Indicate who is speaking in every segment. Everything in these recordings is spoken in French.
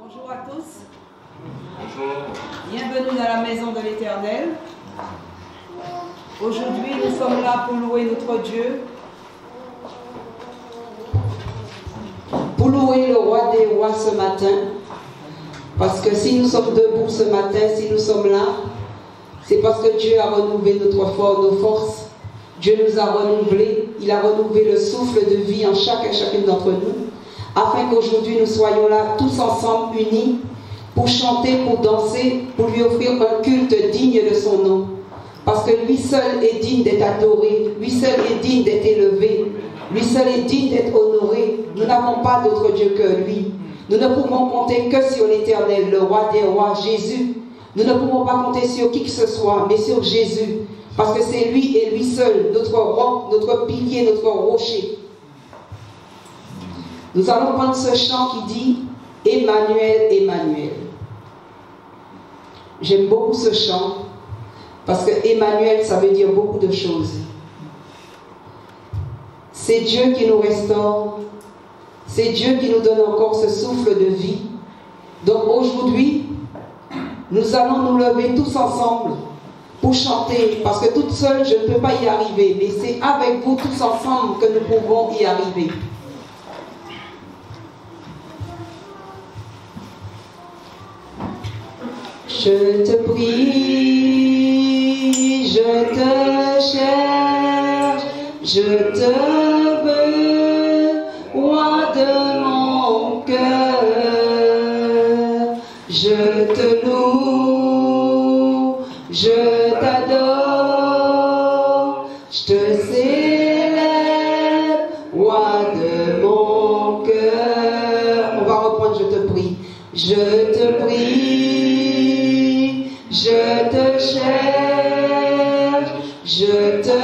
Speaker 1: Bonjour à tous.
Speaker 2: Bonjour.
Speaker 1: Bienvenue dans la maison de l'Éternel. Aujourd'hui, nous sommes là pour louer notre Dieu. Pour louer le roi des rois ce matin. Parce que si nous sommes debout ce matin, si nous sommes là, c'est parce que Dieu a renouvelé nos forces. Dieu nous a renouvelés. Il a renouvelé le souffle de vie en chacune d'entre nous. Afin qu'aujourd'hui nous soyons là tous ensemble unis pour chanter, pour danser, pour lui offrir un culte digne de son nom. Parce que lui seul est digne d'être adoré, lui seul est digne d'être élevé, lui seul est digne d'être honoré. Nous n'avons pas d'autre Dieu que lui. Nous ne pouvons compter que sur l'Éternel, le roi des rois, Jésus. Nous ne pouvons pas compter sur qui que ce soit, mais sur Jésus. Parce que c'est lui et lui seul, notre roc, notre pilier, notre rocher. Nous allons prendre ce chant qui dit « Emmanuel, Emmanuel ». J'aime beaucoup ce chant parce que Emmanuel, ça veut dire beaucoup de choses. C'est Dieu qui nous restaure. C'est Dieu qui nous donne encore ce souffle de vie. Donc aujourd'hui, nous allons nous lever tous ensemble pour chanter, parce que toute seule, je ne peux pas y arriver, mais c'est avec vous tous ensemble que nous pouvons y arriver. Je te prie, je te cherche, je te veux, roi de mon cœur. Je te loue, je t'adore, je te célèbre, roi de mon cœur. On va reprendre, je te prie. Je te prie, je te cherche, je te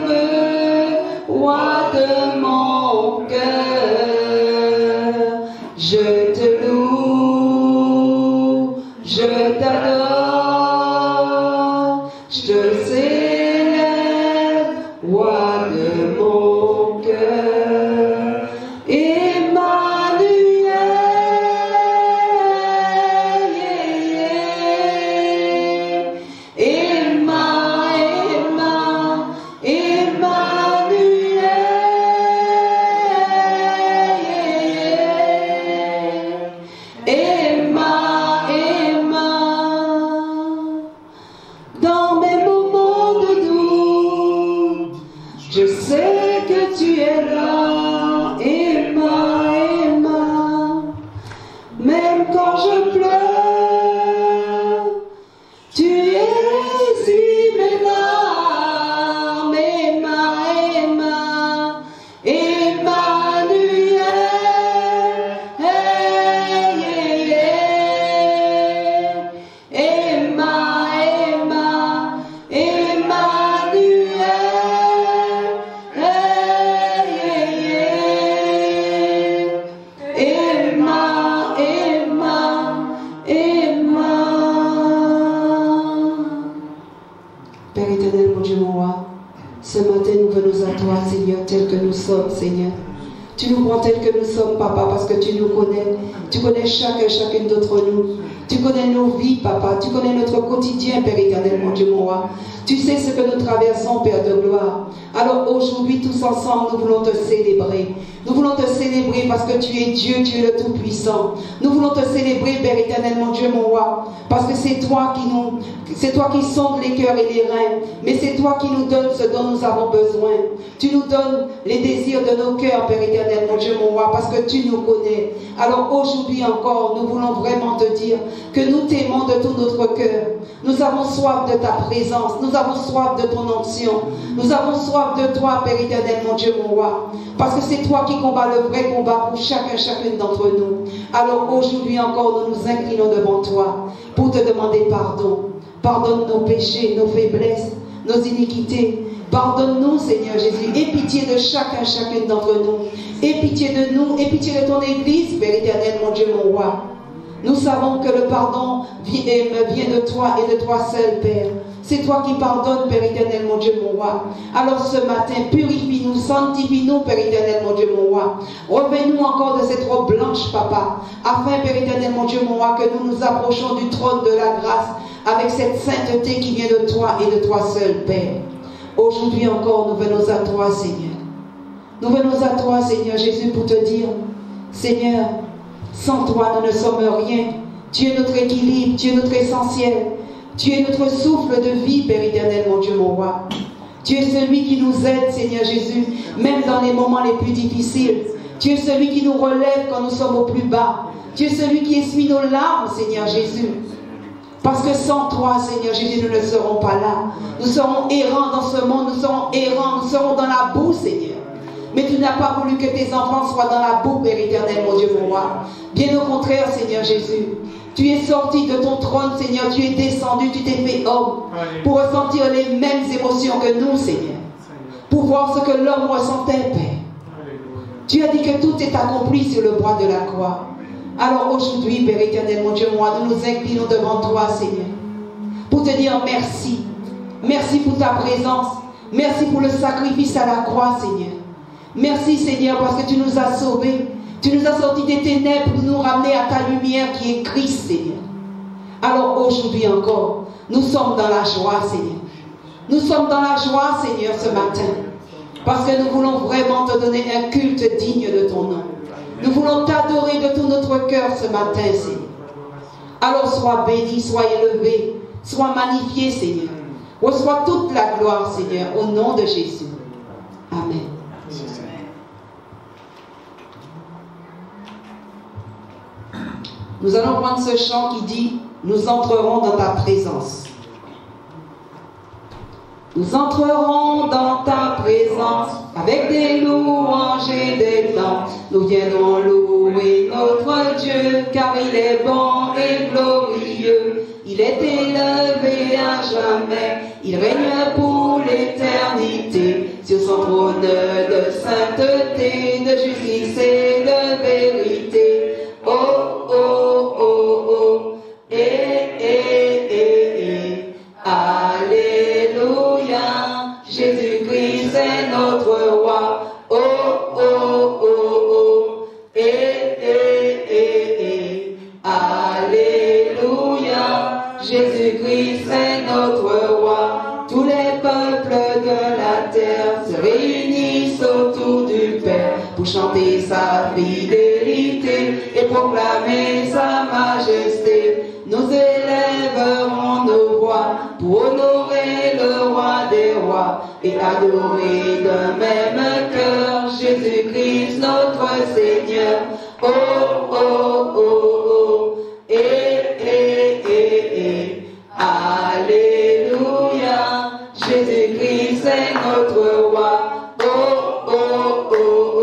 Speaker 1: veux, roi de mon cœur. Je te loue, je t'adore, je te célèbre, roi de mon cœur. Seigneur, tu nous prends tel que nous sommes, Papa, parce que tu nous connais. Tu connais chacune d'entre nous. Tu connais nos vies, Papa. Tu connais notre quotidien, Père éternel, mon Dieu, mon roi. Tu sais ce que nous traversons, Père de gloire. Alors aujourd'hui, tous ensemble, nous voulons te célébrer. Nous voulons te célébrer parce que tu es Dieu, tu es le Tout-Puissant. Nous voulons te célébrer, Père éternel, mon Dieu, mon roi, parce que c'est toi qui sondes les cœurs et les reins, mais c'est toi qui nous donnes ce dont nous avons besoin. Tu nous donnes les désirs de nos cœurs, Père éternel, mon Dieu, mon roi, parce que tu nous connais. Alors aujourd'hui encore, nous voulons vraiment te dire que nous t'aimons de tout notre cœur. Nous avons soif de ta présence, nous avons soif de ton onction, nous avons soif de toi, Père éternel, mon Dieu, mon roi, parce que c'est toi qui combats le vrai combat pour chacune d'entre nous. Alors aujourd'hui encore, nous nous inclinons devant toi pour te demander pardon. Pardonne nos péchés, nos faiblesses, nos iniquités. Pardonne-nous, Seigneur Jésus. Aie pitié de chacune d'entre nous. Aie pitié de nous, aie pitié de ton Église, Père éternel, mon Dieu, mon roi. Nous savons que le pardon vient de toi et de toi seul, Père. C'est toi qui pardonnes, Père éternel, mon Dieu, mon roi. Alors ce matin, purifie-nous, sanctifie-nous, Père éternel, mon Dieu, mon roi. Revêt-nous encore de cette robe blanche, Papa, afin, Père éternel, mon Dieu, mon roi, que nous nous approchons du trône de la grâce avec cette sainteté qui vient de toi et de toi seul, Père. Aujourd'hui encore, nous venons à toi, Seigneur. Nous venons à toi, Seigneur Jésus, pour te dire, Seigneur, sans toi, nous ne sommes rien. Tu es notre équilibre, tu es notre essentiel. Tu es notre souffle de vie, Père éternel, mon Dieu, mon roi. Tu es celui qui nous aide, Seigneur Jésus, même dans les moments les plus difficiles. Tu es celui qui nous relève quand nous sommes au plus bas. Tu es celui qui essuie nos larmes, Seigneur Jésus. Parce que sans toi, Seigneur Jésus, nous ne serons pas là. Nous serons errants dans ce monde, nous serons errants, nous serons dans la boue, Seigneur. Mais tu n'as pas voulu que tes enfants soient dans la boue, Père éternel, mon Dieu, mon roi. Bien au contraire, Seigneur Jésus. Tu es sorti de ton trône, Seigneur. Tu es descendu, tu t'es fait homme. Pour ressentir les mêmes émotions que nous, Seigneur. Pour voir ce que l'homme ressentait, Père. Tu as dit que tout est accompli sur le bois de la croix. Alors aujourd'hui, Père éternel, mon Dieu, moi, nous nous inclinons devant toi, Seigneur. Pour te dire merci. Merci pour ta présence. Merci pour le sacrifice à la croix, Seigneur. Merci, Seigneur, parce que tu nous as sauvés. Tu nous as sortis des ténèbres pour nous ramener à ta lumière qui est Christ, Seigneur. Alors aujourd'hui encore, nous sommes dans la joie, Seigneur. Nous sommes dans la joie, Seigneur, ce matin. Parce que nous voulons vraiment te donner un culte digne de ton nom. Nous voulons t'adorer de tout notre cœur ce matin, Seigneur. Alors sois béni, sois élevé, sois magnifié, Seigneur. Reçois toute la gloire, Seigneur, au nom de Jésus. Amen. Nous allons prendre ce chant qui dit « Nous entrerons dans ta présence ». Nous entrerons dans ta présence avec des louanges et des chants. Nous viendrons louer notre Dieu car il est bon et glorieux. Il est élevé à jamais, il règne pour l'éternité sur son trône de sainteté, de justice et de vérité. Oh, oh, oh, oh, Alléluia, Jésus-Christ est notre roi. Oh, oh, oh, oh, Alléluia, Jésus-Christ est notre roi. Tous les peuples de la terre se réunissent autour du Père pour chanter sa fidélité et proclamer sa majesté. Nous élèverons nos voix pour honorer le roi des rois et adorer d'un même cœur Jésus-Christ notre Seigneur. Oh, oh, oh, oh, Alléluia, Jésus-Christ est notre roi. Oh, oh, oh, oh,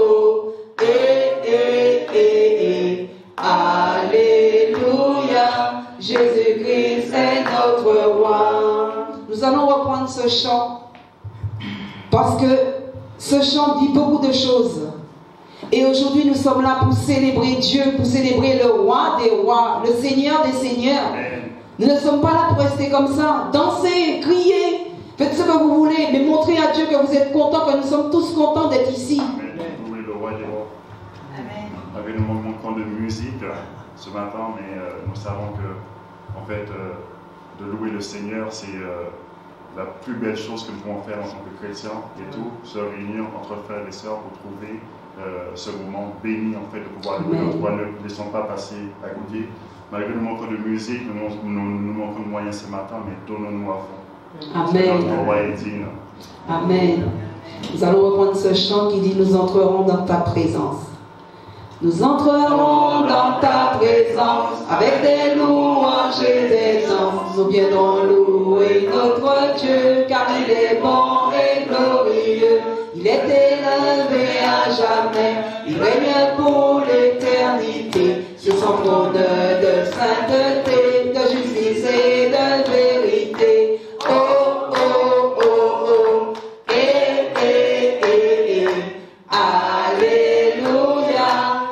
Speaker 1: Alléluia, Jésus-Christ est notre roi. Nous allons reprendre ce chant parce que ce chant dit beaucoup de choses. Et aujourd'hui, nous sommes là pour célébrer Dieu, pour célébrer le roi des rois, le Seigneur des seigneurs. Nous ne sommes pas là pour rester comme ça. Dansez, criez, faites ce que vous voulez, mais montrez à Dieu que vous êtes contents, que nous sommes tous contents d'être ici.
Speaker 2: Louer le roi des rois. Avec nous manquons de musique ce matin, mais nous savons que, en fait, de louer le Seigneur, c'est la plus belle chose que nous pouvons faire en tant que chrétiens et tout, se réunir entre frères et sœurs pour trouver ce moment béni en fait de pouvoir louer notre roi. Ne laissons pas passer à côté. Malgré nous manquons de musique, nous manquons de moyens ce matin, mais donnons-nous à fond.
Speaker 1: Amen.
Speaker 2: Notre roi est digne.
Speaker 1: Amen. Nous allons reprendre ce chant qui dit « Nous entrerons dans ta présence ». Nous entrerons dans ta présence avec des louanges et des chants. Nous viendrons louer notre Dieu car il est bon et glorieux. Il est élevé à jamais, il règne pour l'éternité sur son trône de sainteté, de justice et de vérité. Oh, oh, oh, oh, Alléluia,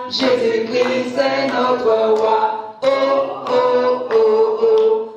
Speaker 1: Jésus-Christ est notre roi. Oh, oh, oh, oh,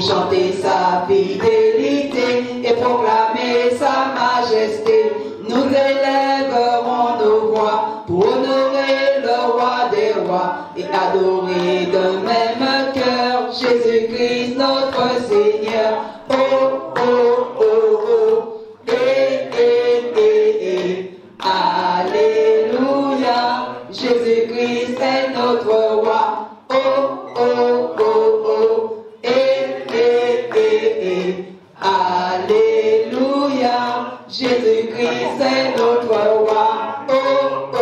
Speaker 1: pour chanter sa fidélité et proclamer sa majesté. Nous élèverons nos voix pour honorer le roi des rois et adorer d'un même cœur Jésus-Christ notre Seigneur. Oh, oh, oh, oh, Alléluia, Jésus-Christ est notre roi. Oh, oh, oh, oh, Alléluia, Jésus-Christ est notre roi. Oh, oh,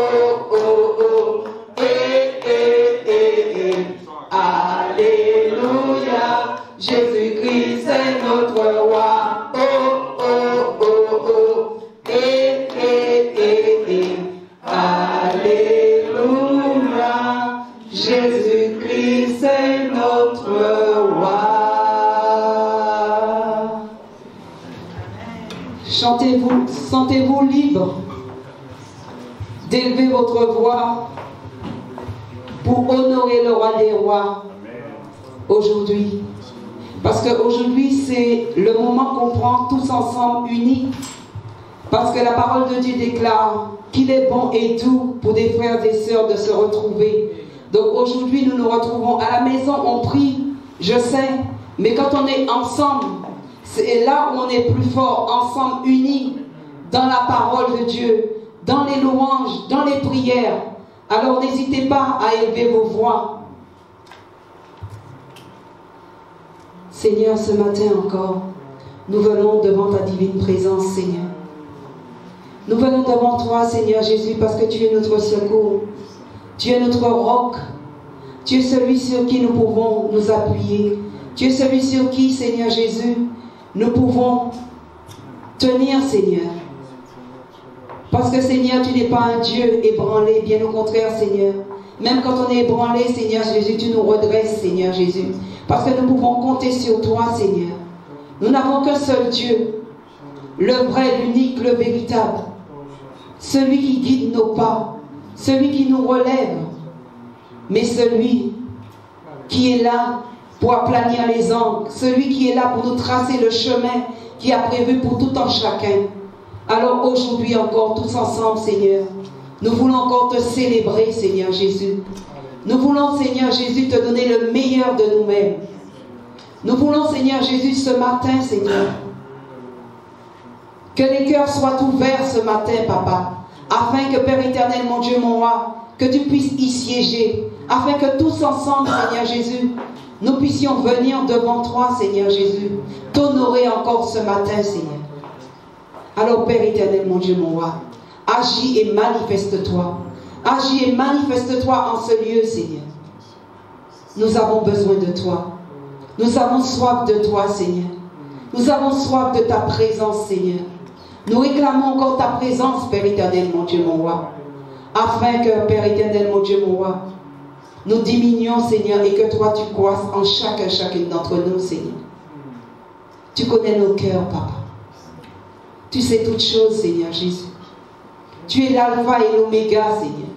Speaker 1: oh, oh, Alléluia, Jésus-Christ est notre roi. Oh, oh, oh, oh, Alléluia, Jésus-Christ est notre roi. Chantez-vous, sentez-vous libre d'élever votre voix pour honorer le roi des rois aujourd'hui. Parce qu'aujourd'hui, c'est le moment qu'on prend tous ensemble unis. Parce que la parole de Dieu déclare qu'il est bon et doux pour des frères et sœurs de se retrouver. Donc aujourd'hui, nous nous retrouvons à la maison, on prie, je sais, mais quand on est ensemble, c'est là où on est plus fort, ensemble, unis, dans la parole de Dieu, dans les louanges, dans les prières. Alors n'hésitez pas à élever vos voix. Seigneur, ce matin encore, nous venons devant ta divine présence, Seigneur. Nous venons devant toi, Seigneur Jésus, parce que tu es notre secours. Tu es notre roc. Tu es celui sur qui nous pouvons nous appuyer. Tu es celui sur qui, Seigneur Jésus, nous pouvons tenir, Seigneur. Parce que, Seigneur, tu n'es pas un Dieu ébranlé, bien au contraire, Seigneur. Même quand on est ébranlé, Seigneur Jésus, tu nous redresses, Seigneur Jésus. Parce que nous pouvons compter sur toi, Seigneur. Nous n'avons qu'un seul Dieu, le vrai, l'unique, le véritable. Celui qui guide nos pas, celui qui nous relève, mais celui qui est là pour aplanir les angles, celui qui est là pour nous tracer le chemin qui a prévu pour tout un chacun. Alors aujourd'hui encore, tous ensemble, Seigneur, nous voulons encore te célébrer, Seigneur Jésus. Nous voulons, Seigneur Jésus, te donner le meilleur de nous-mêmes. Nous voulons, Seigneur Jésus, ce matin, Seigneur, que les cœurs soient ouverts ce matin, Papa, afin que, Père éternel, mon Dieu, mon roi, que tu puisses y siéger, afin que tous ensemble, Seigneur Jésus, nous puissions venir devant toi, Seigneur Jésus, t'honorer encore ce matin, Seigneur. Alors, Père éternel, mon Dieu, mon roi, agis et manifeste-toi. Agis et manifeste-toi en ce lieu, Seigneur. Nous avons besoin de toi. Nous avons soif de toi, Seigneur. Nous avons soif de ta présence, Seigneur. Nous réclamons encore ta présence, Père éternel, mon Dieu, mon roi. Afin que, Père éternel, mon Dieu, mon roi, nous diminuions, Seigneur, et que toi, tu croisses en chacune d'entre nous, Seigneur. Tu connais nos cœurs, Papa. Tu sais toutes choses, Seigneur Jésus. Tu es l'alpha et l'oméga, Seigneur.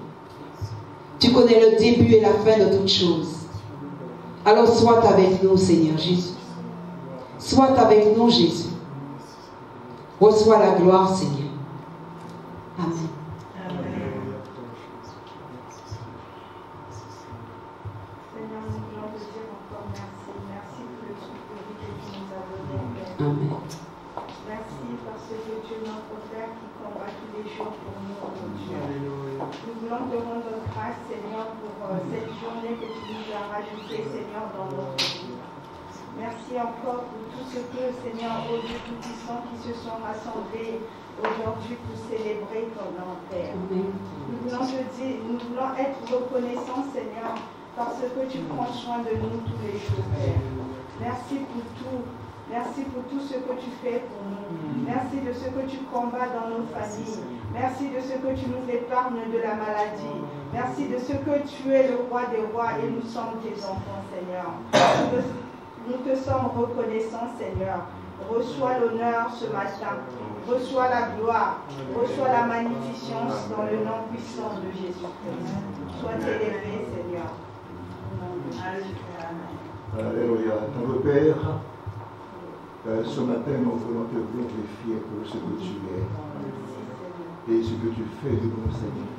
Speaker 1: Tu connais le début et la fin de toutes choses. Alors sois avec nous, Seigneur Jésus. Sois avec nous, Jésus. Reçois la gloire, Seigneur. Amen.
Speaker 3: Seigneur, nous voulons te dire encore merci. Merci pour le truc de vie que tu nous as donné, Père.
Speaker 1: Amen.
Speaker 3: Merci parce que tu es notre Père qui combat tous les jours pour nous, mon Dieu. Nous voulons te rendre grâce, Seigneur, pour cette journée que tu nous as rajoutée, Seigneur, dans notre vie. Merci encore pour tout ce que, Seigneur, ô Dieu Tout-Puissant, qui se sont rassemblés aujourd'hui pour célébrer ton nom, Père. Nous voulons te dire, nous voulons être reconnaissants, Seigneur, parce que tu prends soin de nous tous les jours, Père. Merci pour tout. Merci pour tout ce que tu fais pour nous. Merci de ce que tu combats dans nos familles. Merci de ce que tu nous épargnes de la maladie. Merci de ce que tu es le roi des rois et nous sommes tes enfants, Seigneur. Nous te sommes reconnaissants, Seigneur. Reçois l'honneur ce matin. Reçois la gloire. Reçois la magnificence dans le nom puissant de Jésus-Christ. Sois élevé, Seigneur. Amen.
Speaker 2: Alléluia.
Speaker 4: Dans le Père, ce matin, nous voulons te glorifier pour ce que tu es et ce que tu fais de nous, Seigneur.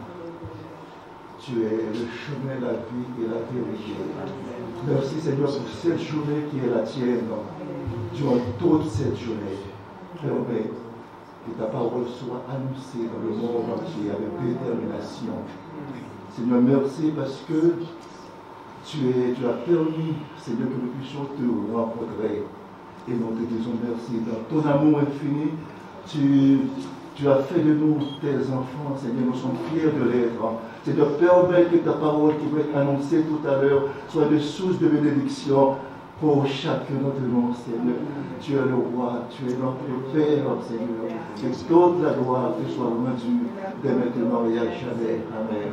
Speaker 4: Tu es le chemin, la vie et la vérité. Merci, Seigneur, pour cette journée qui est la tienne. Durant toute cette journée, permets que ta parole soit annoncée dans le monde entier avec détermination. Seigneur, merci parce que tu as permis, Seigneur, que nous puissions te rencontrer. Et nous te disons merci. Dans ton amour infini, tu as fait de nous tes enfants, Seigneur. Nous sommes fiers de l'être. Seigneur, permets que ta parole qui va être annoncée tout à l'heure soit une source de bénédiction pour chacun d'entre nous, Seigneur. Tu es le roi, tu es notre Père, Seigneur. Que toute la gloire te soit rendue dès maintenant et à jamais. Amen.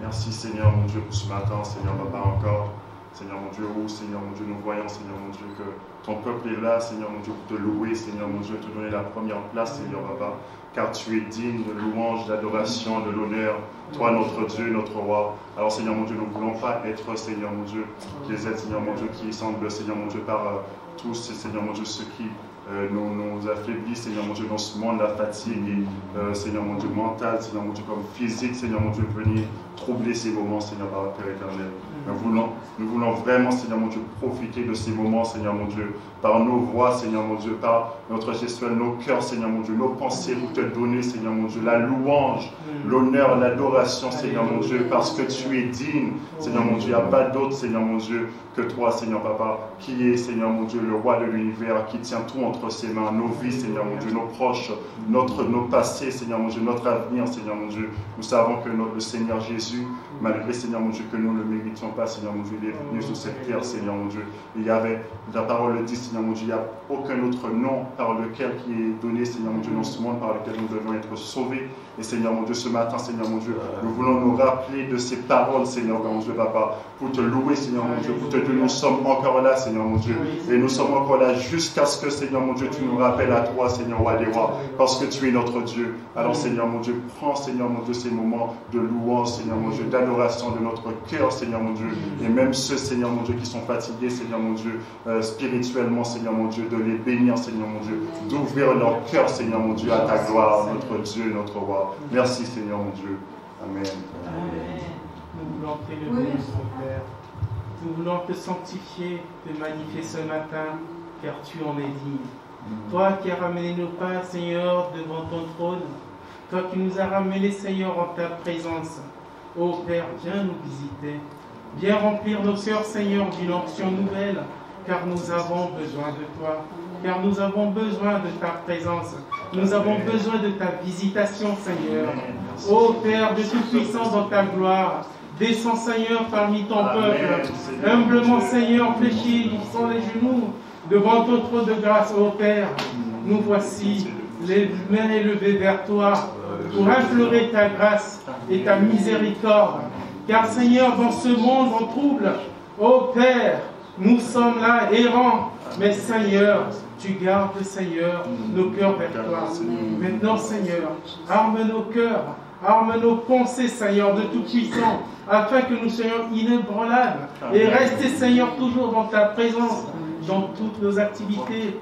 Speaker 2: Merci Seigneur mon Dieu pour ce matin, Seigneur Papa encore. Seigneur mon Dieu, Seigneur mon Dieu, nous voyons, Seigneur mon Dieu, que ton peuple est là, Seigneur mon Dieu, pour te louer, Seigneur mon Dieu, te donner la première place, Seigneur Papa, car tu es digne de louange, d'adoration, de l'honneur, toi notre Dieu, notre roi. Alors Seigneur mon Dieu, nous ne voulons pas être, Seigneur mon Dieu, les êtres, Seigneur mon Dieu, qui semblent, Seigneur mon Dieu, par tous, Seigneur mon Dieu, ceux qui nous affaiblit, Seigneur mon Dieu, dans ce monde, la fatigue, et, Seigneur mon Dieu, mentale, Seigneur mon Dieu, comme physique, Seigneur mon Dieu, venir troubler ces moments, Seigneur, par le Père éternel. Nous voulons vraiment, Seigneur mon Dieu, profiter de ces moments, Seigneur mon Dieu, par nos voix, Seigneur mon Dieu, par notre gestuelle, nos cœurs, Seigneur mon Dieu, nos pensées, pour te donner, Seigneur mon Dieu, la louange, l'honneur, l'adoration, Seigneur mon Dieu, parce que tu es digne, Seigneur mon Dieu, il n'y a pas d'autre, Seigneur mon Dieu, que toi, Seigneur Papa, qui est, Seigneur mon Dieu, le roi de l'univers, qui tient tout entre ses mains, nos vies, Seigneur mon Dieu, nos proches, nos passés, Seigneur mon Dieu, notre avenir, Seigneur mon Dieu. Nous savons que le Seigneur Jésus, malgré, Seigneur mon Dieu, que nous ne le méritions pas, Seigneur mon Dieu, il est venu sur cette terre, Seigneur mon Dieu. Il y avait, la parole le dit, Seigneur mon Dieu, il n'y a aucun autre nom par lequel qui est donné, Seigneur mon Dieu, dans ce monde, par lequel nous devons être sauvés. Et Seigneur mon Dieu, ce matin, Seigneur mon Dieu, nous voulons nous rappeler de ces paroles, Seigneur mon Dieu, Papa, pour te louer, Seigneur mon Dieu, pour te dire, nous sommes encore là, Seigneur mon Dieu, et nous sommes encore là jusqu'à ce que, Seigneur mon Dieu, tu nous rappelles à toi, Seigneur roi des rois, parce que tu es notre Dieu. Alors, Seigneur mon Dieu, prends, Seigneur mon Dieu, ces moments de louange, Seigneur mon Dieu, d'adoration de notre cœur, Seigneur mon Dieu, et même ceux, Seigneur mon Dieu, qui sont fatigués, Seigneur mon Dieu, spirituellement, Seigneur mon Dieu, de les bénir, Seigneur mon Dieu, d'ouvrir leur cœur, Seigneur mon Dieu, à ta gloire, notre Dieu, notre roi. Merci, Seigneur mon Dieu. Amen.
Speaker 5: Amen. Nous voulons t'élever, notre Père. Nous voulons te sanctifier, te magnifier ce matin, car tu en es digne. Toi qui as ramené nos pas, Seigneur, devant ton trône, toi qui nous as ramenés, Seigneur, en ta présence. Ô Père, viens nous visiter. Viens remplir nos cœurs, Seigneur, d'une onction nouvelle, car nous avons besoin de toi, car nous avons besoin de ta présence. Nous avons besoin de ta visitation, Seigneur. Ô Père de Tout-Puissant, dans ta gloire, descends, Seigneur, parmi ton peuple. Humblement, Seigneur, fléchis sans les genoux devant ton trône de grâce, ô Père. Nous voici, les mains élevées vers toi, pour implorer ta grâce et ta miséricorde. Car, Seigneur, dans ce monde en trouble, ô Père, nous sommes là, errants, mais Seigneur, tu gardes, Seigneur, nos cœurs vers toi. Maintenant, Seigneur, arme nos cœurs, arme nos pensées, Seigneur, de Tout-Puissant, afin que nous soyons inébranlables et rester, Seigneur, toujours dans ta présence, dans toutes nos activités,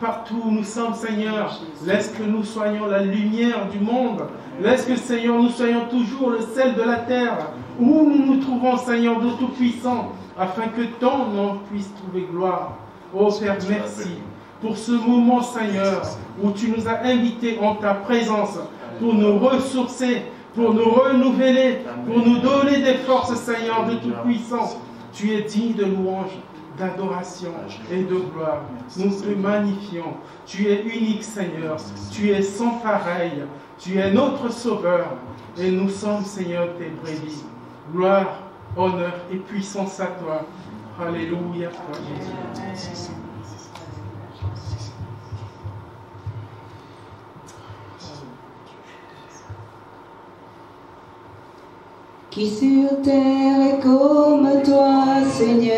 Speaker 5: partout où nous sommes, Seigneur. Laisse que nous soyons la lumière du monde. Laisse que, Seigneur, nous soyons toujours le sel de la terre, où nous nous trouvons, Seigneur, de Tout-Puissant, afin que ton nom puisse trouver gloire. Oh Père, merci pour ce moment, Seigneur, où tu nous as invités en ta présence pour nous ressourcer, pour nous renouveler, pour nous donner des forces, Seigneur, de Tout-Puissant. Tu es digne de louange, d'adoration et de gloire. Nous te magnifions. Tu es unique, Seigneur. Tu es sans pareil. Tu es notre Sauveur. Et nous sommes, Seigneur, tes brebis. Gloire, honneur et puissance à toi. Alléluia, toi, Jésus.
Speaker 1: Qui sur terre est comme toi, Seigneur,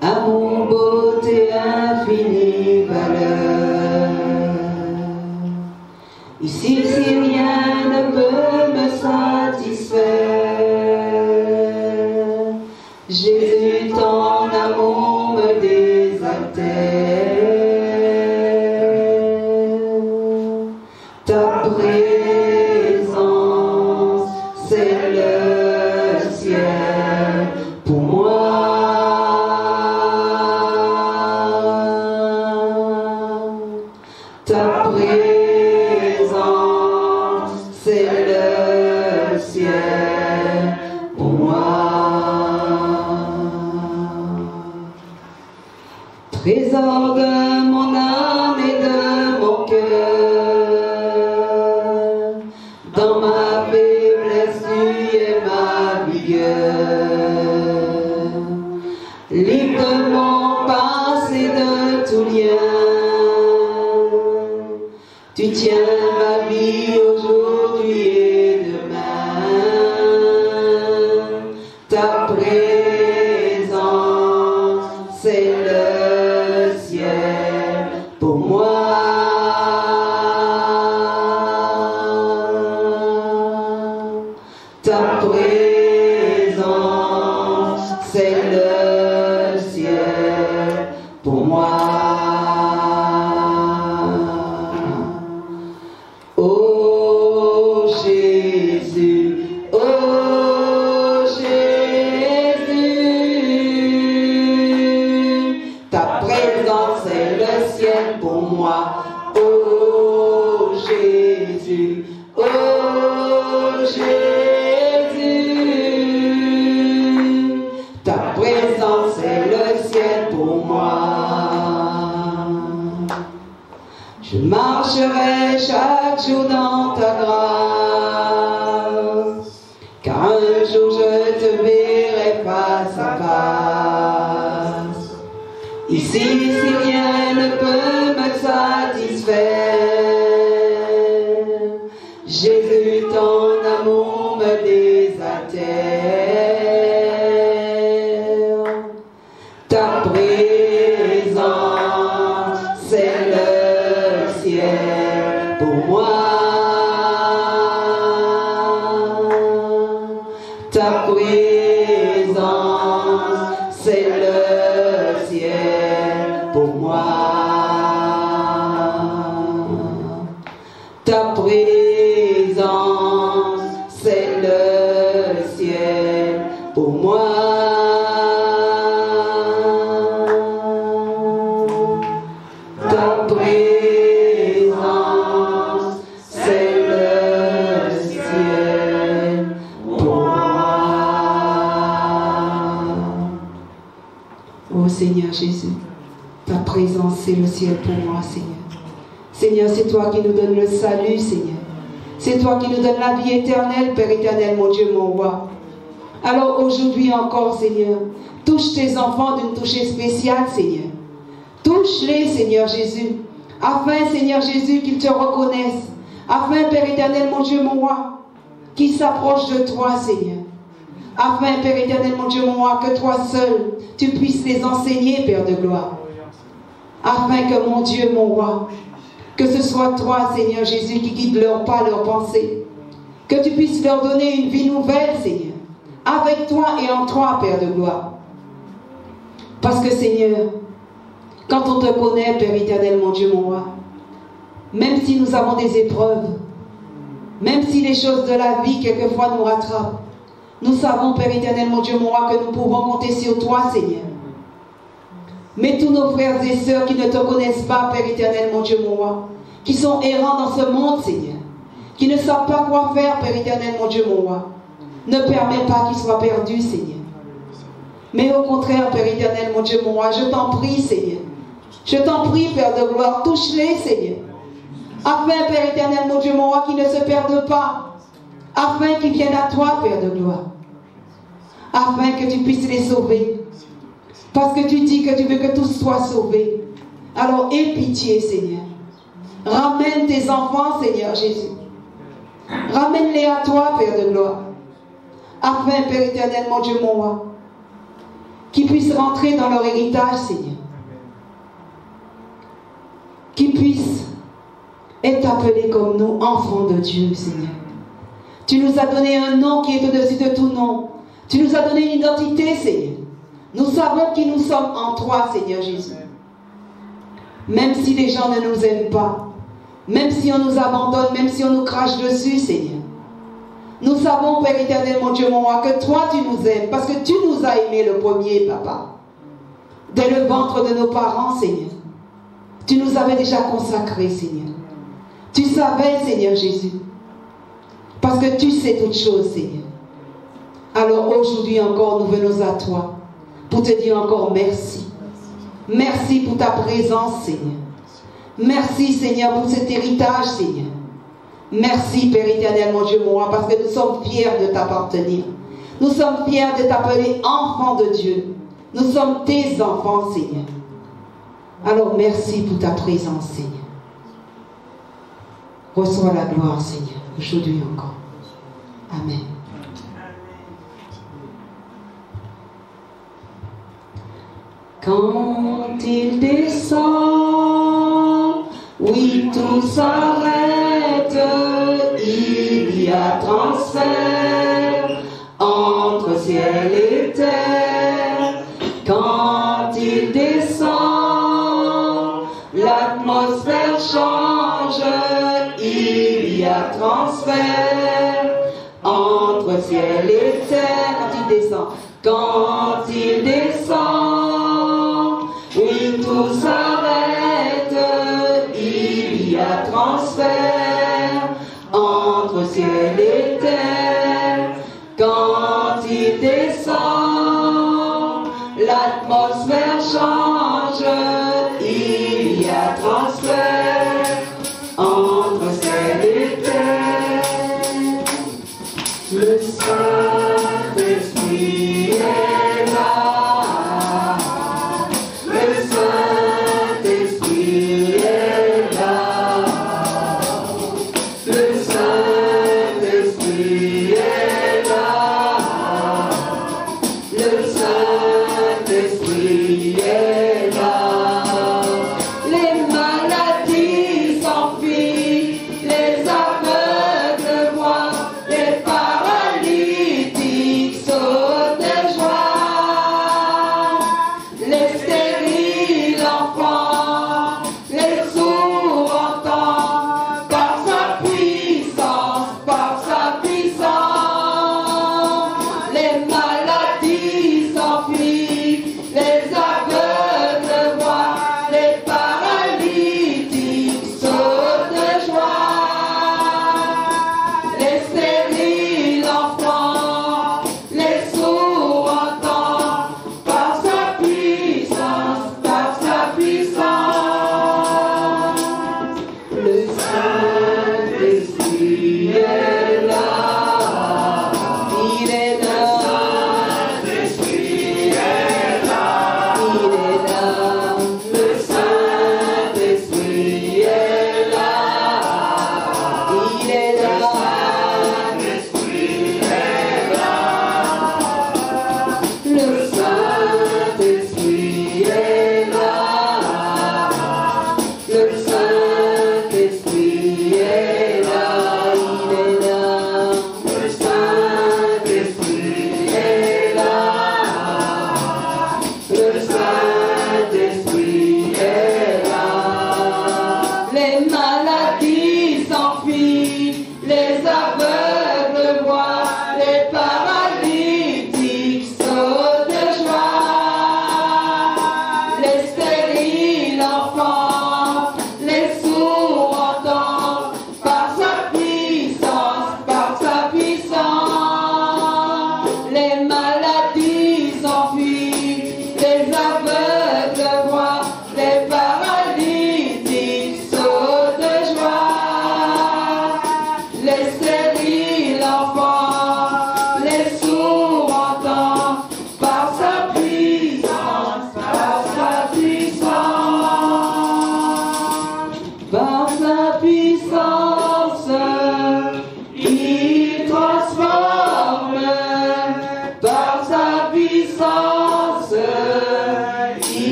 Speaker 1: amour, beauté, infinie valeur. Ici, si rien ne peut me satisfaire, le ciel pour moi. Trésor de mon âme et de mon cœur, dans ma faiblesse tu es ma vigueur. Libre de mon passé, de tout lien, tu tiens ma vie aujourd'hui et demain. Ta présence, c'est le ciel pour moi. Ta présence, c'est le ciel pour moi. Oh Jésus, oh Jésus, ta présence c'est le ciel pour moi. Oh Jésus, oh Jésus, ta présence c'est le ciel pour moi. Je marcherai chaque jour dans ta grâce, car un jour je te verrai face à face. Ici, si rien ne peut me satisfaire, Jésus, ton amour me désaltère. Ta présence, c'est le ciel pour moi. Ta présence, c'est le ciel pour moi. Ta présence, c'est le ciel pour moi. Ta présence, c'est le ciel pour moi. Oh Seigneur Jésus, ta présence, c'est le ciel pour moi, Seigneur. Seigneur, c'est toi qui nous donnes le salut, Seigneur. C'est toi qui nous donnes la vie éternelle, Père éternel, mon Dieu, mon roi. Alors aujourd'hui encore, Seigneur, touche tes enfants d'une touche spéciale, Seigneur. Touche-les, Seigneur Jésus, afin, Seigneur Jésus, qu'ils te reconnaissent. Afin, Père éternel, mon Dieu, mon roi, qu'ils s'approchent de toi, Seigneur. Afin, Père éternel, mon Dieu, mon roi, que toi seul, tu puisses les enseigner, Père de gloire. Afin que, mon Dieu, mon roi, que ce soit toi, Seigneur Jésus, qui guide leurs pas, leurs pensées. Que tu puisses leur donner une vie nouvelle, Seigneur. Avec toi et en toi, Père de gloire. Parce que, Seigneur, quand on te connaît, Père éternel, mon Dieu, mon roi, même si nous avons des épreuves, même si les choses de la vie, quelquefois, nous rattrapent, nous savons, Père éternel, mon Dieu, mon roi, que nous pouvons compter sur toi, Seigneur. Mais tous nos frères et sœurs qui ne te connaissent pas, Père éternel, mon Dieu, mon roi, qui sont errants dans ce monde, Seigneur, qui ne savent pas quoi faire, Père éternel, mon Dieu, mon roi, ne permets pas qu'ils soient perdus, Seigneur. Mais au contraire, Père éternel, mon Dieu, mon roi, je t'en prie, Seigneur. Je t'en prie, Père de gloire, touche-les, Seigneur. Afin, Père éternel, mon Dieu, mon roi, qu'ils ne se perdent pas. Afin qu'ils viennent à toi, Père de gloire. Afin que tu puisses les sauver. Parce que tu dis que tu veux que tous soient sauvés. Alors aie pitié, Seigneur. Ramène tes enfants, Seigneur Jésus. Ramène-les à toi, Père de gloire. Afin, Père éternel, mon Dieu, mon roi, qu'ils puissent rentrer dans leur héritage, Seigneur. Qu'ils puissent être appelés comme nous, enfants de Dieu, Seigneur. Tu nous as donné un nom qui est au-dessus de tout nom. Tu nous as donné une identité, Seigneur. Nous savons qui nous sommes en toi, Seigneur Jésus. Même si les gens ne nous aiment pas, même si on nous abandonne, même si on nous crache dessus, Seigneur. Nous savons, Père éternel, mon Dieu, mon roi, que toi tu nous aimes, parce que tu nous as aimés le premier, Papa. Dès le ventre de nos parents, Seigneur. Tu nous avais déjà consacrés, Seigneur. Tu savais, Seigneur Jésus, Parce que tu sais toutes choses, Seigneur. Alors aujourd'hui encore, nous venons à toi pour te dire encore merci. Merci pour ta présence, Seigneur. Merci, Seigneur, pour cet héritage, Seigneur. Merci, Père éternel, mon Dieu, mon roi, parce que nous sommes fiers de t'appartenir. Nous sommes fiers de t'appeler enfant de Dieu. Nous sommes tes enfants, Seigneur. Alors merci pour ta présence, Seigneur. Reçois la gloire, Seigneur, aujourd'hui encore. Amen. Quand il descend, oui, tout s'arrête, il y a transfert entre ciel et terre. Quand il descend, l'atmosphère change, il y a transfert entre ciel et terre. Quand il descend, quand il descend, oui, tout s'arrête, il y a transfert entre ciel et terre. Quand il descend, l'atmosphère change, il y a transfert entre ciel et terre. Le Saint-Esprit est là. Le Saint-Esprit est là. Le Saint-Esprit est là. Le Saint-Esprit est là. Les maladies s'enfuient, les aveugles voient, les paralytiques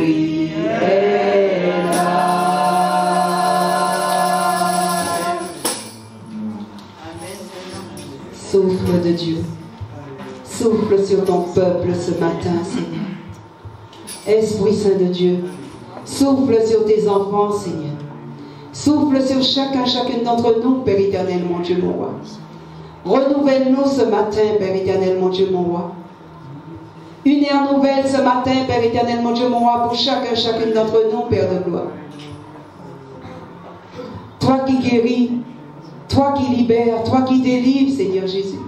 Speaker 1: fruit est là. Souffle de Dieu, souffle sur ton peuple ce matin, Seigneur. Esprit Saint de Dieu, souffle sur tes enfants, Seigneur. Souffle sur chacune d'entre nous, Père éternel, mon Dieu, mon roi. Renouvelle-nous ce matin, Père éternel, mon Dieu, mon roi. Une ère nouvelle ce matin, Père éternel, mon Dieu, mon roi, pour chacune d'entre nous, Père de gloire. Toi qui guéris, toi qui libères, toi qui délivres, Seigneur Jésus.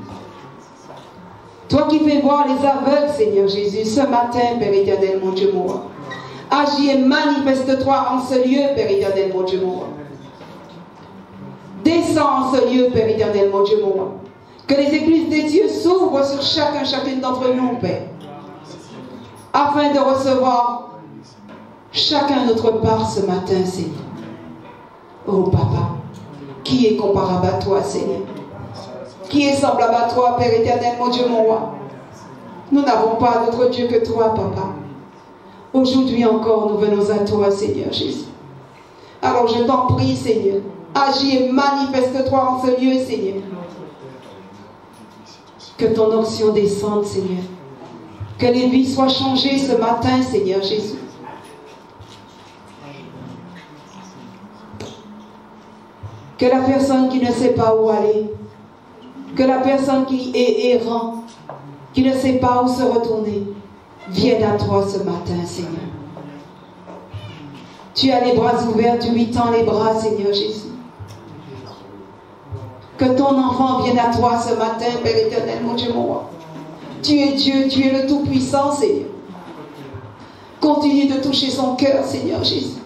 Speaker 1: Toi qui fais voir les aveugles, Seigneur Jésus, ce matin, Père éternel, mon Dieu, mon roi. Agis et manifeste-toi en ce lieu, Père éternel, mon Dieu, mon roi. Descends en ce lieu, Père éternel, mon Dieu, mon roi. Que les églises des dieux s'ouvrent sur chacune d'entre nous, Père. Afin de recevoir chacun notre part ce matin, Seigneur. Oh, Papa, qui est comparable à toi, Seigneur? Qui est semblable à toi, Père éternel, mon Dieu, mon roi? Nous n'avons pas d'autre Dieu que toi, Papa. Aujourd'hui encore, nous venons à toi, Seigneur Jésus. Alors je t'en prie, Seigneur, agis et manifeste-toi en ce lieu, Seigneur. Que ton onction descende, Seigneur. Que les vies soient changées ce matin, Seigneur Jésus. Que la personne qui ne sait pas où aller, que la personne qui est errant, qui ne sait pas où se retourner, vienne à toi ce matin, Seigneur. Tu as les bras ouverts, tu lui tends les bras, Seigneur Jésus. Que ton enfant vienne à toi ce matin, Père éternel, mon Dieu, mon roi. Tu es Dieu, tu es le Tout-Puissant, Seigneur. Continue de toucher son cœur, Seigneur Jésus.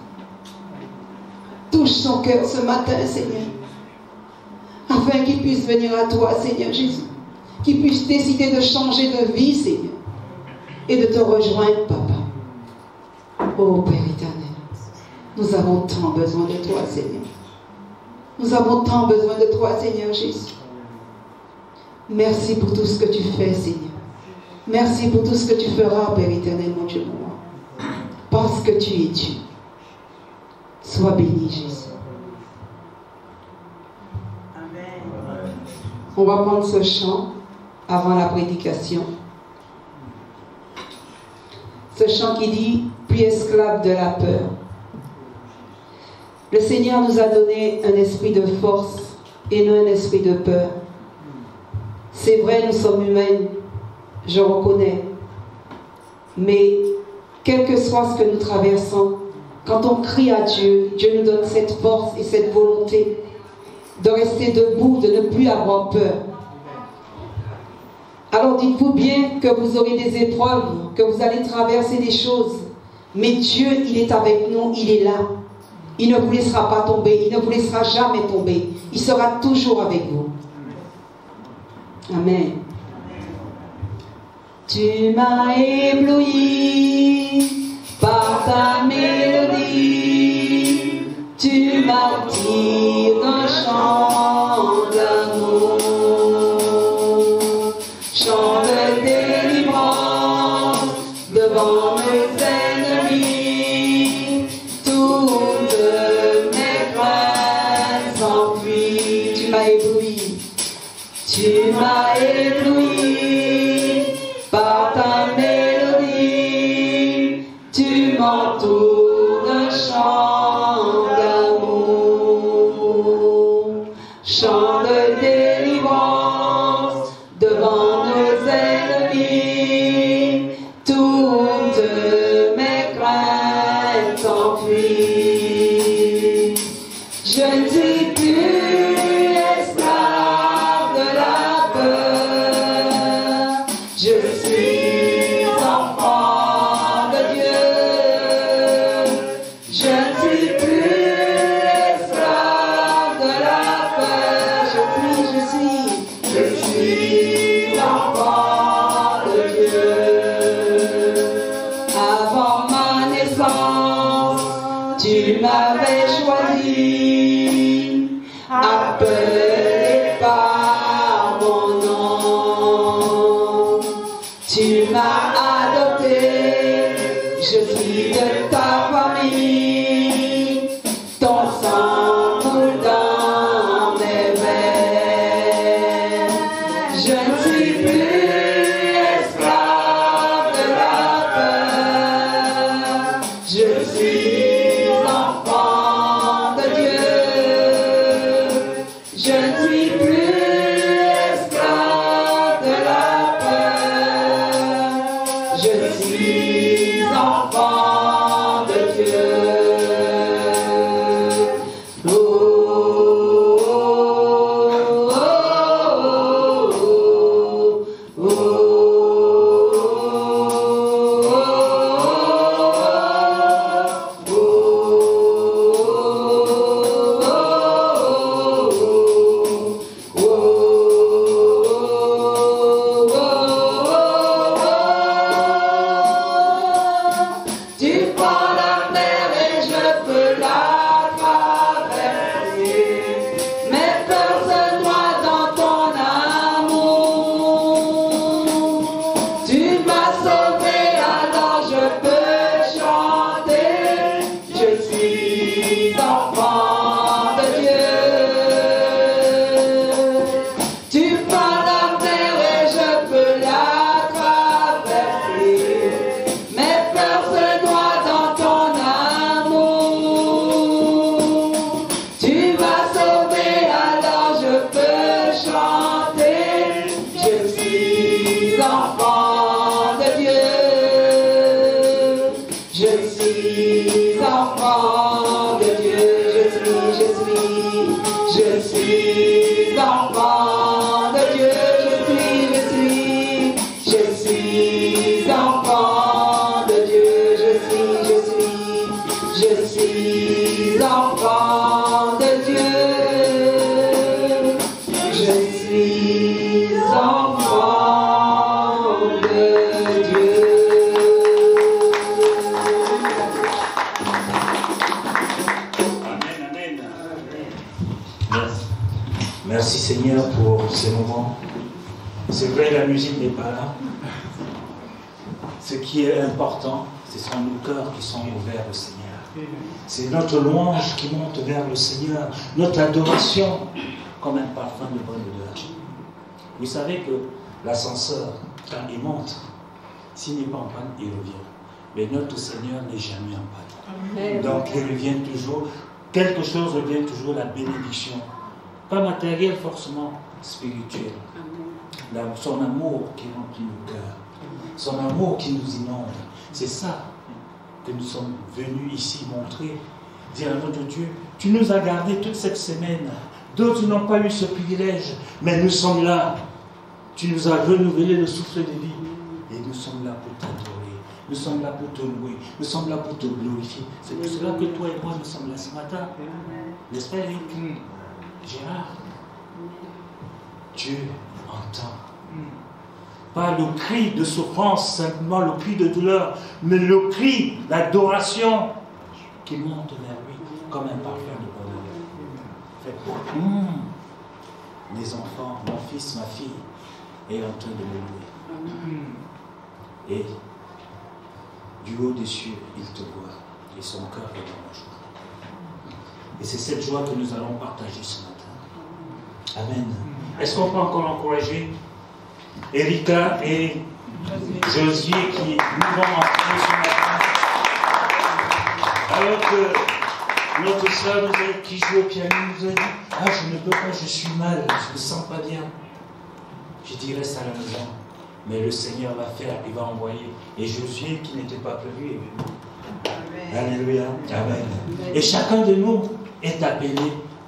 Speaker 1: Touche son cœur ce matin, Seigneur. Afin qu'il puisse venir à toi, Seigneur Jésus. Qu'il puisse décider de changer de vie, Seigneur. Et de te rejoindre, Papa. Oh, Père éternel, nous avons tant besoin de toi, Seigneur. Nous avons tant besoin de toi, Seigneur Jésus. Merci pour tout ce que tu fais, Seigneur. Merci pour tout ce que tu feras, Père éternel, mon Dieu, mon roi. Parce que tu es Dieu. Sois béni, Jésus. Amen. On va prendre ce chant avant la prédication. Ce chant qui dit « Puis esclave de la peur ». Le Seigneur nous a donné un esprit de force et non un esprit de peur. C'est vrai, nous sommes humains, je reconnais. Mais quel que soit ce que nous traversons, quand on crie à Dieu, Dieu nous donne cette force et cette volonté de rester debout, de ne plus avoir peur. Alors dites-vous bien que vous aurez des épreuves, que vous allez traverser des choses. Mais Dieu, il est avec nous, il est là. Il ne vous laissera pas tomber, il ne vous laissera jamais tomber. Il sera toujours avec vous. Amen. Tu m'as ébloui par ta mélodie, tu m'attires d'un chant d'amour, chant de délivrance devant mes ennemis, toutes mes craintes s'enfuient. Tu m'as ébloui, tu m'as ébloui par ta mélodie, tu m'entoures d'un chant d'amour, chant de délivrance devant nos ennemis, toutes mes craintes s'enfuient. Je ne suis plus esclave de la peur, je suis enfant de Dieu. Je ne suis plus esclave de la peur, je suis enfant de Dieu. Avant ma naissance, tu m'avais choisi, appelé par mon nom. Tu m'as adopté, je suis de suis enfant de Dieu. Je ne suis plus esclave de la peur. Je suis enfant de Dieu. Oh, oh, oh, oh, oh, oh.
Speaker 6: Merci Seigneur pour ces moments. C'est vrai, la musique n'est pas là. Ce qui est important, ce sont nos cœurs qui sont ouverts au Seigneur. C'est notre louange qui monte vers le Seigneur, notre adoration comme un parfum de bonne odeur. Vous savez que l'ascenseur, quand il monte, s'il n'est pas en panne, il revient. Mais notre Seigneur n'est jamais en panne. Donc il revient toujours, quelque chose revient toujours, la bénédiction. Pas matériel, forcément spirituel. Son amour qui remplit nos cœurs. Son amour qui nous inonde. C'est ça que nous sommes venus ici montrer. Dire à notre Dieu, tu nous as gardés toute cette semaine. D'autres n'ont pas eu ce privilège. Mais nous sommes là. Tu nous as renouvelé le souffle de vie. Et nous sommes là pour t'adorer. Nous sommes là pour te louer. Nous sommes là pour te glorifier. C'est pour cela que toi et moi, nous sommes là ce matin. N'est-ce pas, Eric? Gérard, Dieu entend. Pas le cri de souffrance, simplement le cri de douleur, mais le cri d'adoration qui monte vers lui comme un parfum de bonheur. Les enfants, mon fils, ma fille, est en train de me louer. Et du haut des cieux, il te voit. Et son cœur est dans la joie. Et c'est cette joie que nous allons partager ce matin. Amen. Est-ce qu'on peut encore encourager Erika et Josué qui nous vont entrer ce matin? Alors que notre soeur qui joue au piano nous a dit, ah, je ne peux pas, je suis mal, je ne me sens pas bien. Je dis, reste à la maison. Mais le Seigneur va faire, il va envoyer. Et Josué qui n'était pas prévu est venu. Alléluia. Amen. Et chacun de nous est appelé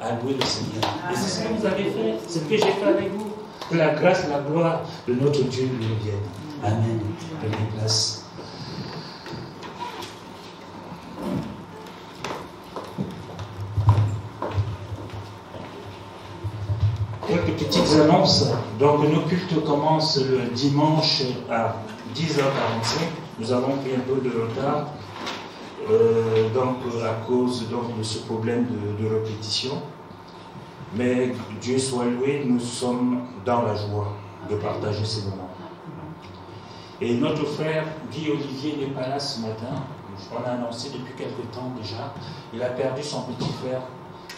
Speaker 6: à louer le Seigneur. Et c'est ce que vous avez fait, c'est ce que j'ai fait avec vous. Que la grâce et la gloire de notre Dieu lui reviennent. Amen. Prenez place. Quelques petites annonces. Donc nos cultes commencent le dimanche à 10h45. Nous avons pris un peu de retard. Donc à cause de ce problème de répétition. Mais Dieu soit loué, nous sommes dans la joie de partager ces moments. Et notre frère Guy Olivier n'est pas là ce matin. On a annoncé depuis quelque temps déjà. Il a perdu son petit frère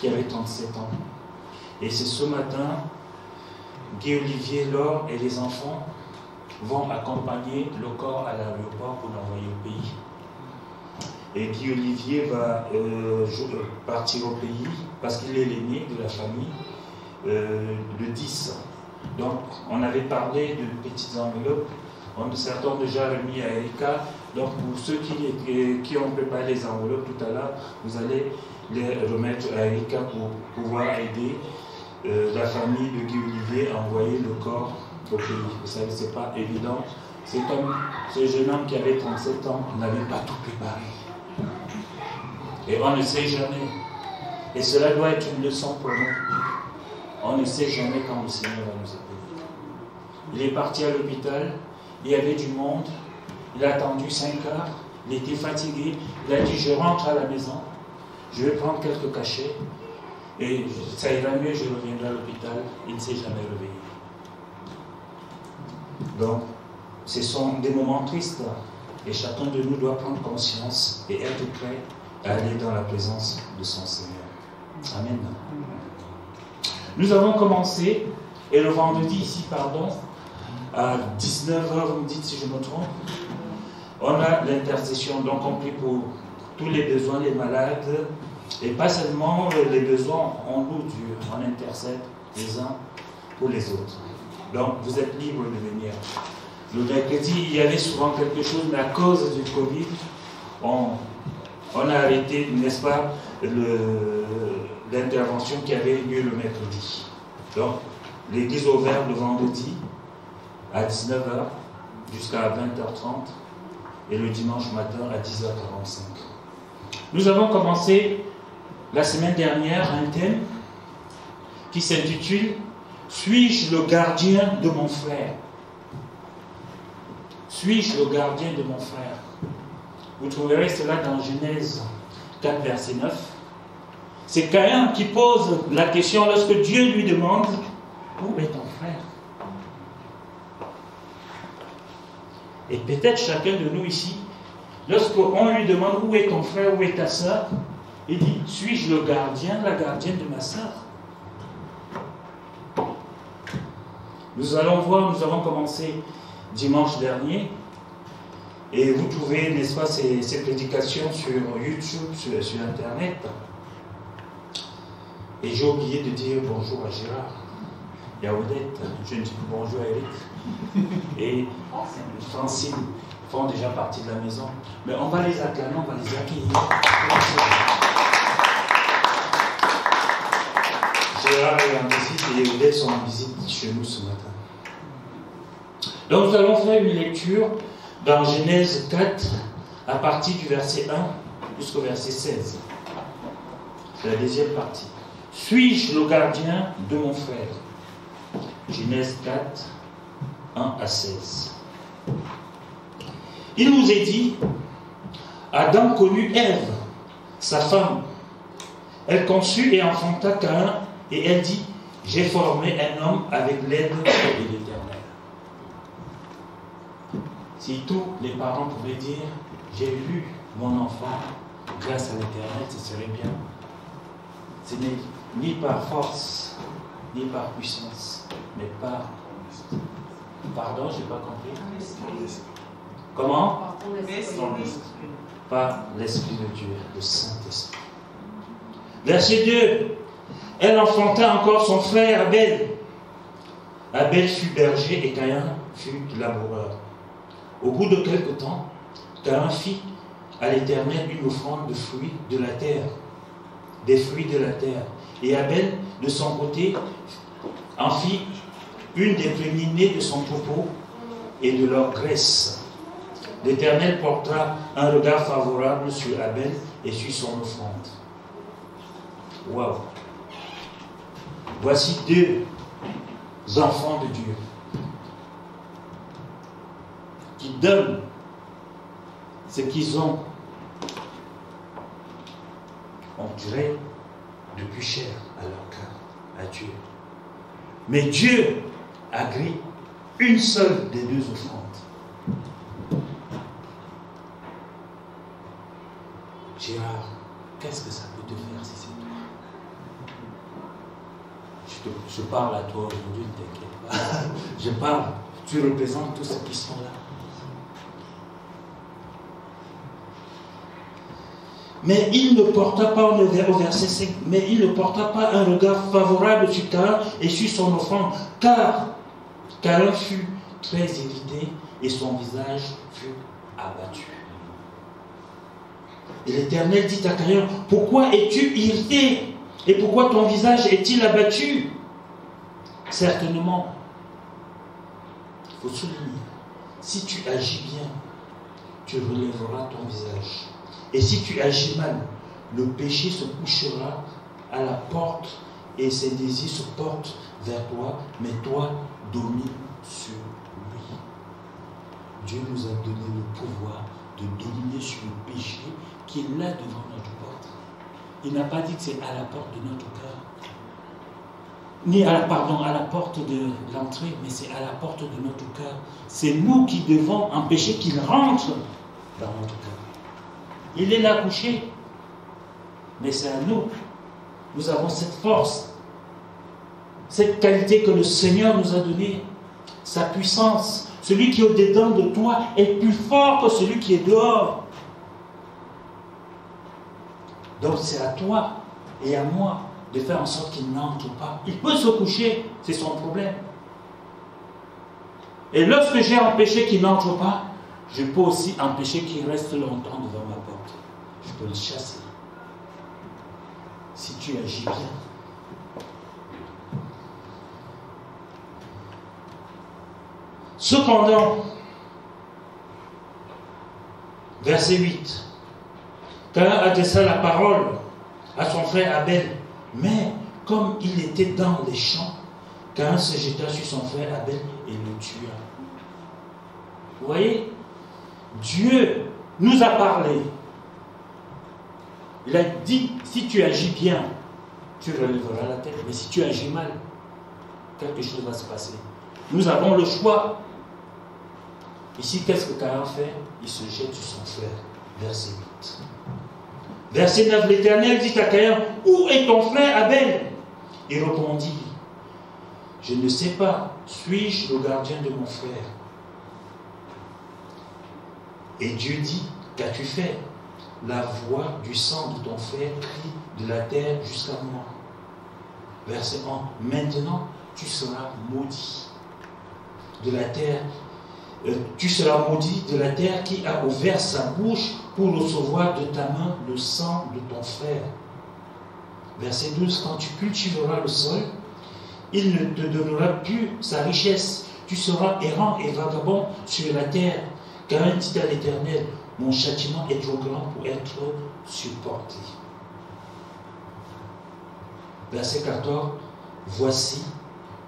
Speaker 6: qui avait 37 ans. Et c'est ce matin, Guy Olivier, Laure et les enfants vont accompagner le corps à l'aéroport pour l'envoyer au pays. Et Guy Olivier va partir au pays parce qu'il est l'aîné de la famille le 10. Donc on avait parlé de petites enveloppes. Certains ont déjà remis à Erika. Donc pour ceux qui ont préparé les enveloppes tout à l'heure, vous allez les remettre à Erika pour pouvoir aider la famille de Guy Olivier à envoyer le corps au pays. Vous savez, ce n'est pas évident. Ce jeune homme qui avait 37 ans n'avait pas tout préparé. Et on ne sait jamais. Et cela doit être une leçon pour nous. On ne sait jamais quand le Seigneur va nous appeler. Il est parti à l'hôpital, il y avait du monde, il a attendu 5 heures, il était fatigué, il a dit je rentre à la maison, je vais prendre quelques cachets, et ça ira mieux, je reviendrai à l'hôpital. Il ne s'est jamais réveillé. Donc, ce sont des moments tristes, et chacun de nous doit prendre conscience et être prêt à aller dans la présence de son Seigneur. Amen. Nous avons commencé, et le vendredi ici, à 19h, vous me dites si je me trompe, on a l'intercession, donc on prie pour tous les besoins, les malades, et pas seulement les besoins, on loue Dieu, on intercède les uns pour les autres. Donc vous êtes libres de venir. Le mercredi, il y avait souvent quelque chose, mais à cause du Covid, on a arrêté, n'est-ce pas, l'intervention qui avait lieu le mercredi. Donc, l'église ouverte le vendredi à 19h jusqu'à 20h30 et le dimanche matin à 10h45. Nous avons commencé la semaine dernière un thème qui s'intitule « Suis-je le gardien de mon frère ?» Suis-je le gardien de mon frère? Vous trouverez cela dans Genèse 4, verset 9. C'est Caïn qui pose la question lorsque Dieu lui demande « Où est ton frère ?» Et peut-être chacun de nous ici, lorsqu'on lui demande « Où est ton frère? Où est ta sœur ?» il dit « Suis-je le gardien, la gardienne de ma sœur ?» Nous allons voir, nous avons commencé dimanche dernier, et vous trouvez, n'est-ce pas, ces prédications sur YouTube, sur Internet. Et j'ai oublié de dire bonjour à Gérard, et à Odette, je dis bonjour à Eric, et Francine font déjà partie de la maison. Mais on va les acclamer, on va les accueillir. Gérard est en visite et Odette sont en visite chez nous ce matin. Donc nous allons faire une lecture dans Genèse 4 à partir du verset 1 jusqu'au verset 16. C'est la deuxième partie. Suis-je le gardien de mon frère? Genèse 4, 1 à 16. Il nous est dit, Adam connut Ève, sa femme. Elle conçut et enfanta Caïn, et elle dit, j'ai formé un homme avec l'aide de l'Éternel. Si tous les parents pouvaient dire, j'ai eu mon enfant grâce à l'Éternel, ce serait bien. Ce n'est ni par force, ni par puissance, mais par... Pardon, je n'ai pas compris. Comment? Par l'Esprit de Dieu, le Saint-Esprit. Verset 2. Elle enfanta encore son frère Abel. Abel fut berger et Caïn fut laboureur. Au bout de quelque temps, Caïn fit à l'Éternel une offrande de fruits de la terre, des fruits de la terre. Et Abel, de son côté, en fit une des premiers-nés de son troupeau et de leur graisse. L'Éternel porta un regard favorable sur Abel et sur son offrande. Waouh! Voici deux enfants de Dieu qui donnent ce qu'ils ont, on dirait, de plus cher à leur cœur, à Dieu. Mais Dieu agrée une seule des deux offrandes. Gérard, qu'est-ce que ça peut te faire si c'est toi? Je parle à toi aujourd'hui, ne t'inquiète pas. Je parle, tu représentes tous ceux qui sont là. Mais il ne porta pas, au verset 5, mais il ne porta pas un regard favorable sur Caïn et sur son offrande, car Caïn fut très irrité et son visage fut abattu. Et l'Éternel dit à Caïn, pourquoi es-tu irrité et pourquoi ton visage est-il abattu? Certainement, il faut souligner, si tu agis bien, tu relèveras ton visage. Et si tu agis mal, le péché se couchera à la porte et ses désirs se portent vers toi, mais toi, domine sur lui. Dieu nous a donné le pouvoir de dominer sur le péché qui est là devant notre porte. Il n'a pas dit que c'est à la porte de notre cœur, ni à la porte de l'entrée, mais c'est à la porte de notre cœur. C'est nous qui devons empêcher qu'il rentre dans notre cœur. Il est là couché, mais c'est à nous. Nous avons cette force, cette qualité que le Seigneur nous a donnée, sa puissance. Celui qui est au-dedans de toi est plus fort que celui qui est dehors. Donc c'est à toi et à moi de faire en sorte qu'il n'entre pas. Il peut se coucher, c'est son problème. Et lorsque j'ai empêché qu'il n'entre pas, je peux aussi empêcher qu'il reste longtemps devant ma porte. Je peux le chasser. Si tu agis bien. Cependant, verset 8, Caïn adressa la parole à son frère Abel, mais comme il était dans les champs, Caïn se jeta sur son frère Abel et le tua. Vous voyez, Dieu nous a parlé. Il a dit, si tu agis bien, tu relèveras la tête. Mais si tu agis mal, quelque chose va se passer. Nous avons le choix. Ici, qu'est-ce que Caïn fait? Il se jette sur son frère. Verset 8. Verset 9, l'Éternel dit à Caïn, où est ton frère Abel? Il répondit, je ne sais pas, suis-je le gardien de mon frère? Et Dieu dit, qu'as-tu fait? La voix du sang de ton frère crie de la terre jusqu'à moi. Verset 1. Maintenant, tu seras maudit de la terre. Tu seras maudit de la terre qui a ouvert sa bouche pour recevoir de ta main le sang de ton frère. Verset 12. Quand tu cultiveras le sol, il ne te donnera plus sa richesse. Tu seras errant et vagabond sur la terre. Caïn dit à l'Éternel, mon châtiment est trop grand pour être supporté. Verset 14. Voici,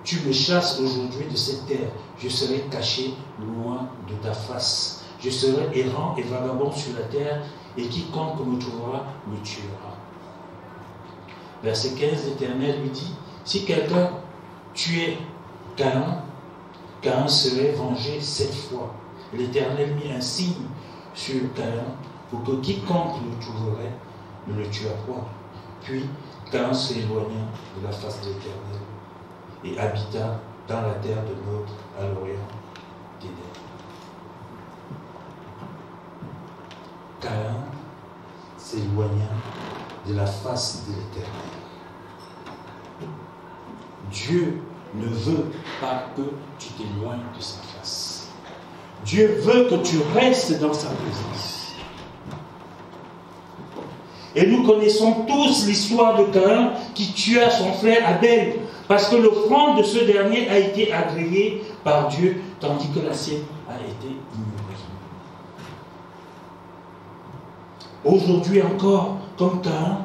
Speaker 6: tu me chasses aujourd'hui de cette terre. Je serai caché loin de ta face. Je serai errant et vagabond sur la terre, et quiconque me trouvera me tuera. Verset 15, l'Éternel lui dit, si quelqu'un tuait Caïn, Caïn serait vengé 7 fois. L'Éternel mit un signe sur Caïn pour que quiconque le trouverait ne le tuât point. Puis Caïn s'éloigna de la face de l'Éternel et habita dans la terre de Nod à l'orient d'Éden. Caïn s'éloigna de la face de l'Éternel. Dieu ne veut pas que tu t'éloignes de sa face. Dieu veut que tu restes dans sa présence. Et nous connaissons tous l'histoire de Caïn qui tua son frère Abel, parce que l'offrande de ce dernier a été agréée par Dieu, tandis que la sienne a été ignorée. Aujourd'hui encore, comme Caïn,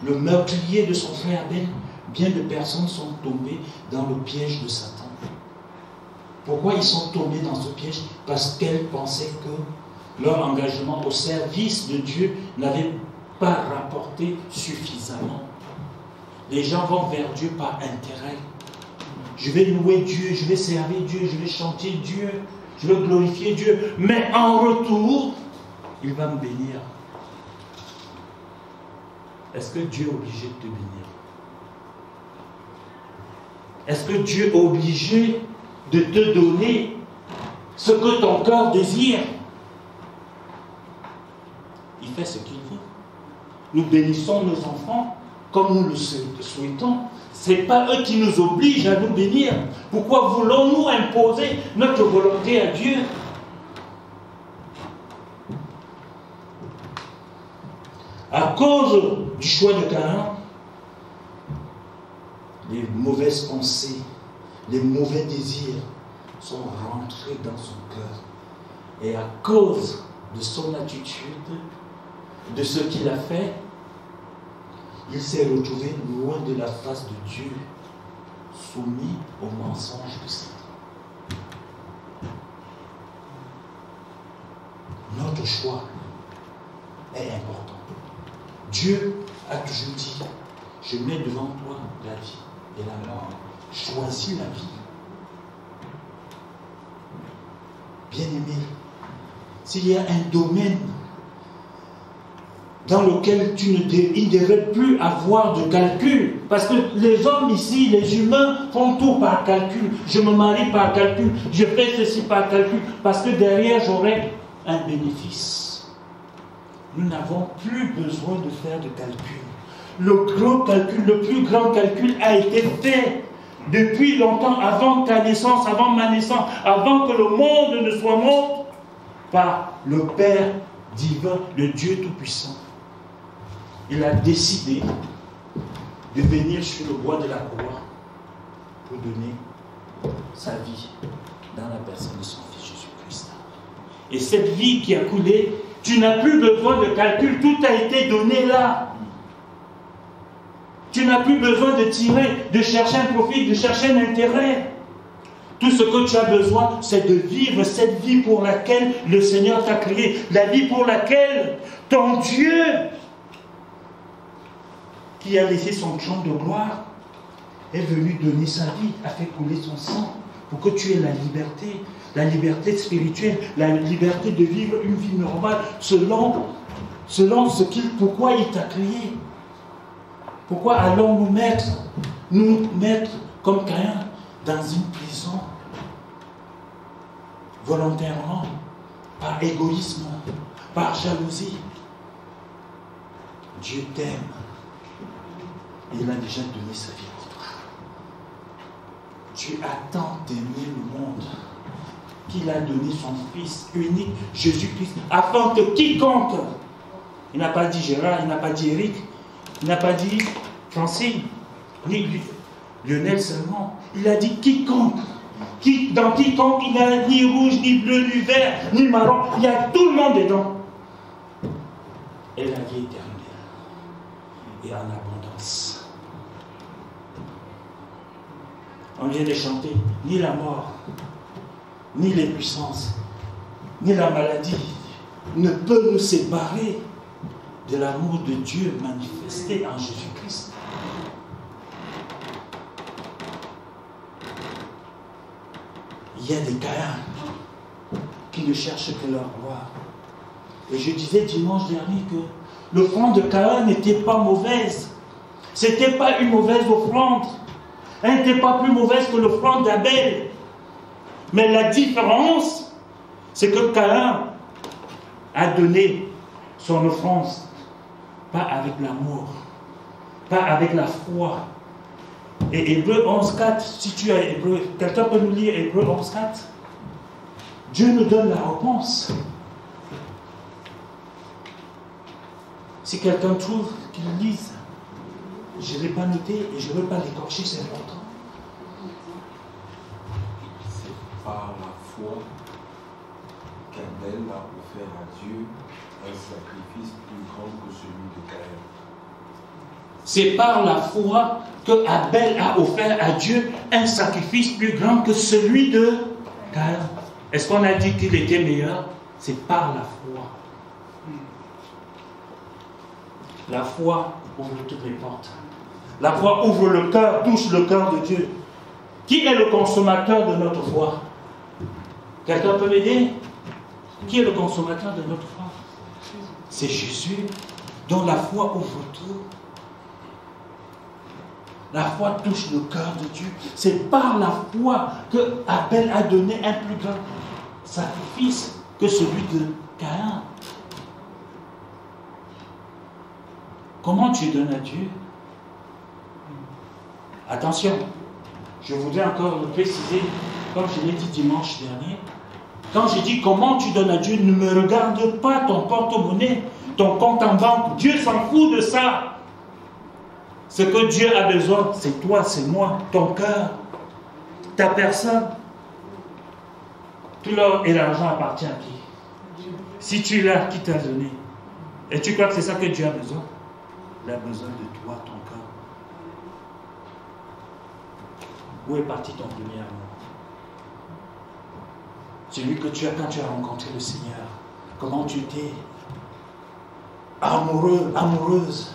Speaker 6: le meurtrier de son frère Abel, bien de personnes sont tombées dans le piège de Satan. Pourquoi ils sont tombés dans ce piège? Parce qu'elles pensaient que leur engagement au service de Dieu n'avait pas rapporté suffisamment. Les gens vont vers Dieu par intérêt. Je vais louer Dieu, je vais servir Dieu, je vais chanter Dieu, je vais glorifier Dieu, mais en retour, il va me bénir. Est-ce que Dieu est obligé de te bénir? Est-ce que Dieu est obligé de te donner ce que ton cœur désire? Il fait ce qu'il veut. nous bénissons nos enfants comme nous le souhaitons. Ce n'est pas eux qui nous obligent à nous bénir. Pourquoi voulons-nous imposer notre volonté à Dieu? À cause du choix de Caïn, les mauvaises pensées, les mauvais désirs sont rentrés dans son cœur. Et à cause de son attitude, de ce qu'il a fait, il s'est retrouvé loin de la face de Dieu, soumis au mensonge de Satan. Notre choix est important. Dieu a toujours dit, je mets devant toi la vie et la mort. Choisis la vie. Bien-aimé, s'il y a un domaine dans lequel il ne devrait plus avoir de calcul, parce que les hommes ici, les humains, font tout par calcul. Je me marie par calcul, je fais ceci par calcul, parce que derrière j'aurai un bénéfice. Nous n'avons plus besoin de faire de calcul. Le grand calcul, le plus grand calcul a été fait depuis longtemps, avant ta naissance, avant ma naissance, avant que le monde ne soit monde, par le Père divin, le Dieu Tout-Puissant. Il a décidé de venir sur le bois de la croix pour donner sa vie dans la personne de son Fils Jésus-Christ. Et cette vie qui a coulé, tu n'as plus besoin de calcul, tout a été donné là. Tu n'as plus besoin de tirer, de chercher un profit, de chercher un intérêt. Tout ce que tu as besoin, c'est de vivre cette vie pour laquelle le Seigneur t'a créé. La vie pour laquelle ton Dieu, qui a laissé son trône de gloire, est venu donner sa vie, a fait couler son sang, pour que tu aies la liberté spirituelle, la liberté de vivre une vie normale, selon pourquoi il t'a créé. Pourquoi allons-nous nous mettre comme Caïn dans une prison volontairement, par égoïsme, par jalousie? Dieu t'aime. Il a déjà donné sa vie pour toi. Dieu a tant aimé le monde qu'il a donné son Fils unique, Jésus-Christ, afin que quiconque, il n'a pas dit Gérard, il n'a pas dit Eric, il n'a pas dit Francine, ni Lionel seulement. Il a dit quiconque. Dans quiconque, il n'y a ni rouge, ni bleu, ni vert, ni marron. Il y a tout le monde dedans. Et la vie éternelle. Et en abondance. On vient de chanter, ni la mort, ni les puissances, ni la maladie ne peut nous séparer de l'amour de Dieu manifesté en Jésus-Christ. Il y a des Caïns qui ne cherchent que leur gloire. Et je disais dimanche dernier que l'offrande de Caïn n'était pas mauvaise. Ce n'était pas une mauvaise offrande. Elle n'était pas plus mauvaise que l'offrande d'Abel. Mais la différence, c'est que Caïn a donné son offrande, pas avec l'amour, pas avec la foi. Et Hébreux 11.4, si tu as Hébreux, quelqu'un peut nous lire Hébreux 11.4? Dieu nous donne la réponse. Si quelqu'un trouve qu'il lise, je ne l'ai pas noté et je ne veux pas l'écorcher, c'est important.
Speaker 7: C'est par la foi qu'Abel a offert à Dieu un sacrifice plus grand que celui de Caïn.
Speaker 6: C'est par la foi que Abel a offert à Dieu un sacrifice plus grand que celui de Caïn. Est-ce qu'on a dit qu'il était meilleur? C'est par la foi. La foi ouvre toutes les portes. La foi ouvre le cœur, touche le cœur de Dieu. Qui est le consommateur de notre foi? Quelqu'un peut m'aider? Qui est le consommateur de notre foi? C'est Jésus, dont la foi ouvre tout. La foi touche le cœur de Dieu. C'est par la foi que Abel a donné un plus grand sacrifice que celui de Caïn. comment tu donnes à Dieu? Attention, je voudrais encore le préciser, comme je l'ai dit dimanche dernier. Quand je dis comment tu donnes à Dieu, ne me regarde pas ton porte-monnaie, ton compte en banque. Dieu s'en fout de ça. Ce que Dieu a besoin, c'est toi, c'est moi, ton cœur, ta personne. Tout l'or et l'argent appartient à qui? Si tu l'as, qui t'a donné? Et tu crois que c'est ça que Dieu a besoin? Il a besoin de toi, ton cœur. Où est parti ton premier amour? Celui que tu as quand tu as rencontré le Seigneur. Comment tu étais amoureux, amoureuse.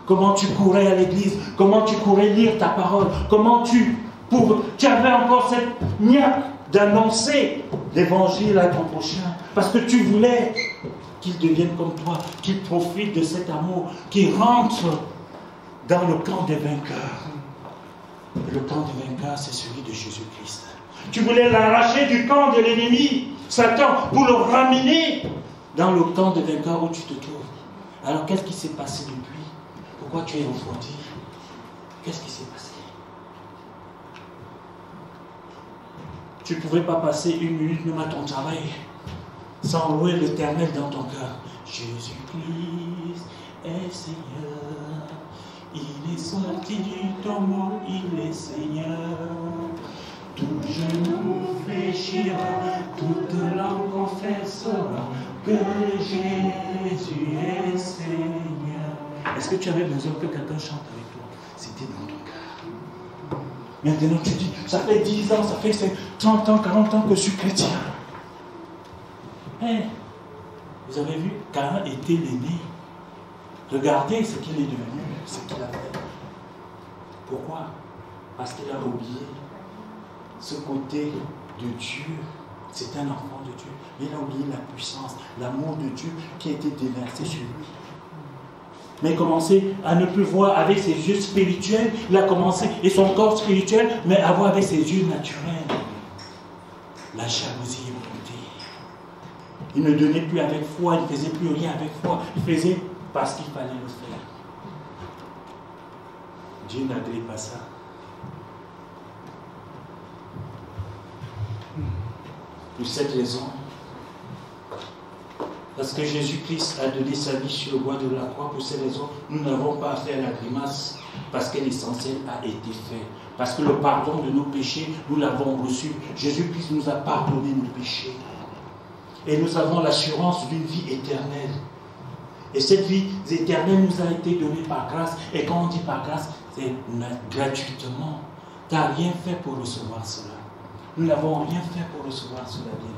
Speaker 6: Comment tu courais à l'église. Comment tu courais lire ta parole. Comment tu avais encore cette niaque d'annoncer l'évangile à ton prochain. Parce que tu voulais qu'il devienne comme toi. Qu'il profite de cet amour. Qu'il rentre dans le camp des vainqueurs. Et le camp des vainqueurs, c'est celui de Jésus-Christ. Tu voulais l'arracher du camp de l'ennemi, Satan, pour le ramener dans le camp des vainqueurs où tu te trouves. Alors qu'est-ce qui s'est passé depuis? Pourquoi tu es refroidi? Qu'est-ce qui s'est passé? Tu ne pouvais pas passer une minute même à ton travail sans louer l'Éternel dans ton cœur. Jésus-Christ est Seigneur. Il est sorti du tombeau, il est Seigneur. Tout genou fléchira, toute langue confessera que Jésus est Seigneur. Est-ce que tu avais besoin que quelqu'un chante avec toi? C'était dans ton cœur. Maintenant tu dis, ça fait 10 ans, ça fait 30 ans, 40 ans que je suis chrétien. Hey, vous avez vu, Caïn était l'aîné. Regardez ce qu'il est devenu, ce qu'il a fait. Pourquoi? Parce qu'il a oublié ce côté de Dieu. C'est un enfant de Dieu. Mais il a oublié la puissance, l'amour de Dieu qui a été déversé sur lui. Mais commencer à ne plus voir avec ses yeux spirituels, il a commencé, et son corps spirituel, mais à voir avec ses yeux naturels. La jalousie est montée. Il ne donnait plus avec foi, il ne faisait plus rien avec foi. Il faisait parce qu'il fallait le faire. Dieu n'agrée pas ça. Pour cette raison, parce que Jésus-Christ a donné sa vie sur le bois de la croix, pour cette raison, nous n'avons pas à faire la grimace, parce que l'essentiel a été fait. Parce que le pardon de nos péchés, nous l'avons reçu. Jésus-Christ nous a pardonné nos péchés. Et nous avons l'assurance d'une vie éternelle. Et cette vie éternelle nous a été donnée par grâce. Et quand on dit par grâce, c'est gratuitement. Tu n'as rien fait pour recevoir cela. Nous n'avons rien fait pour recevoir cela, bien-aimé.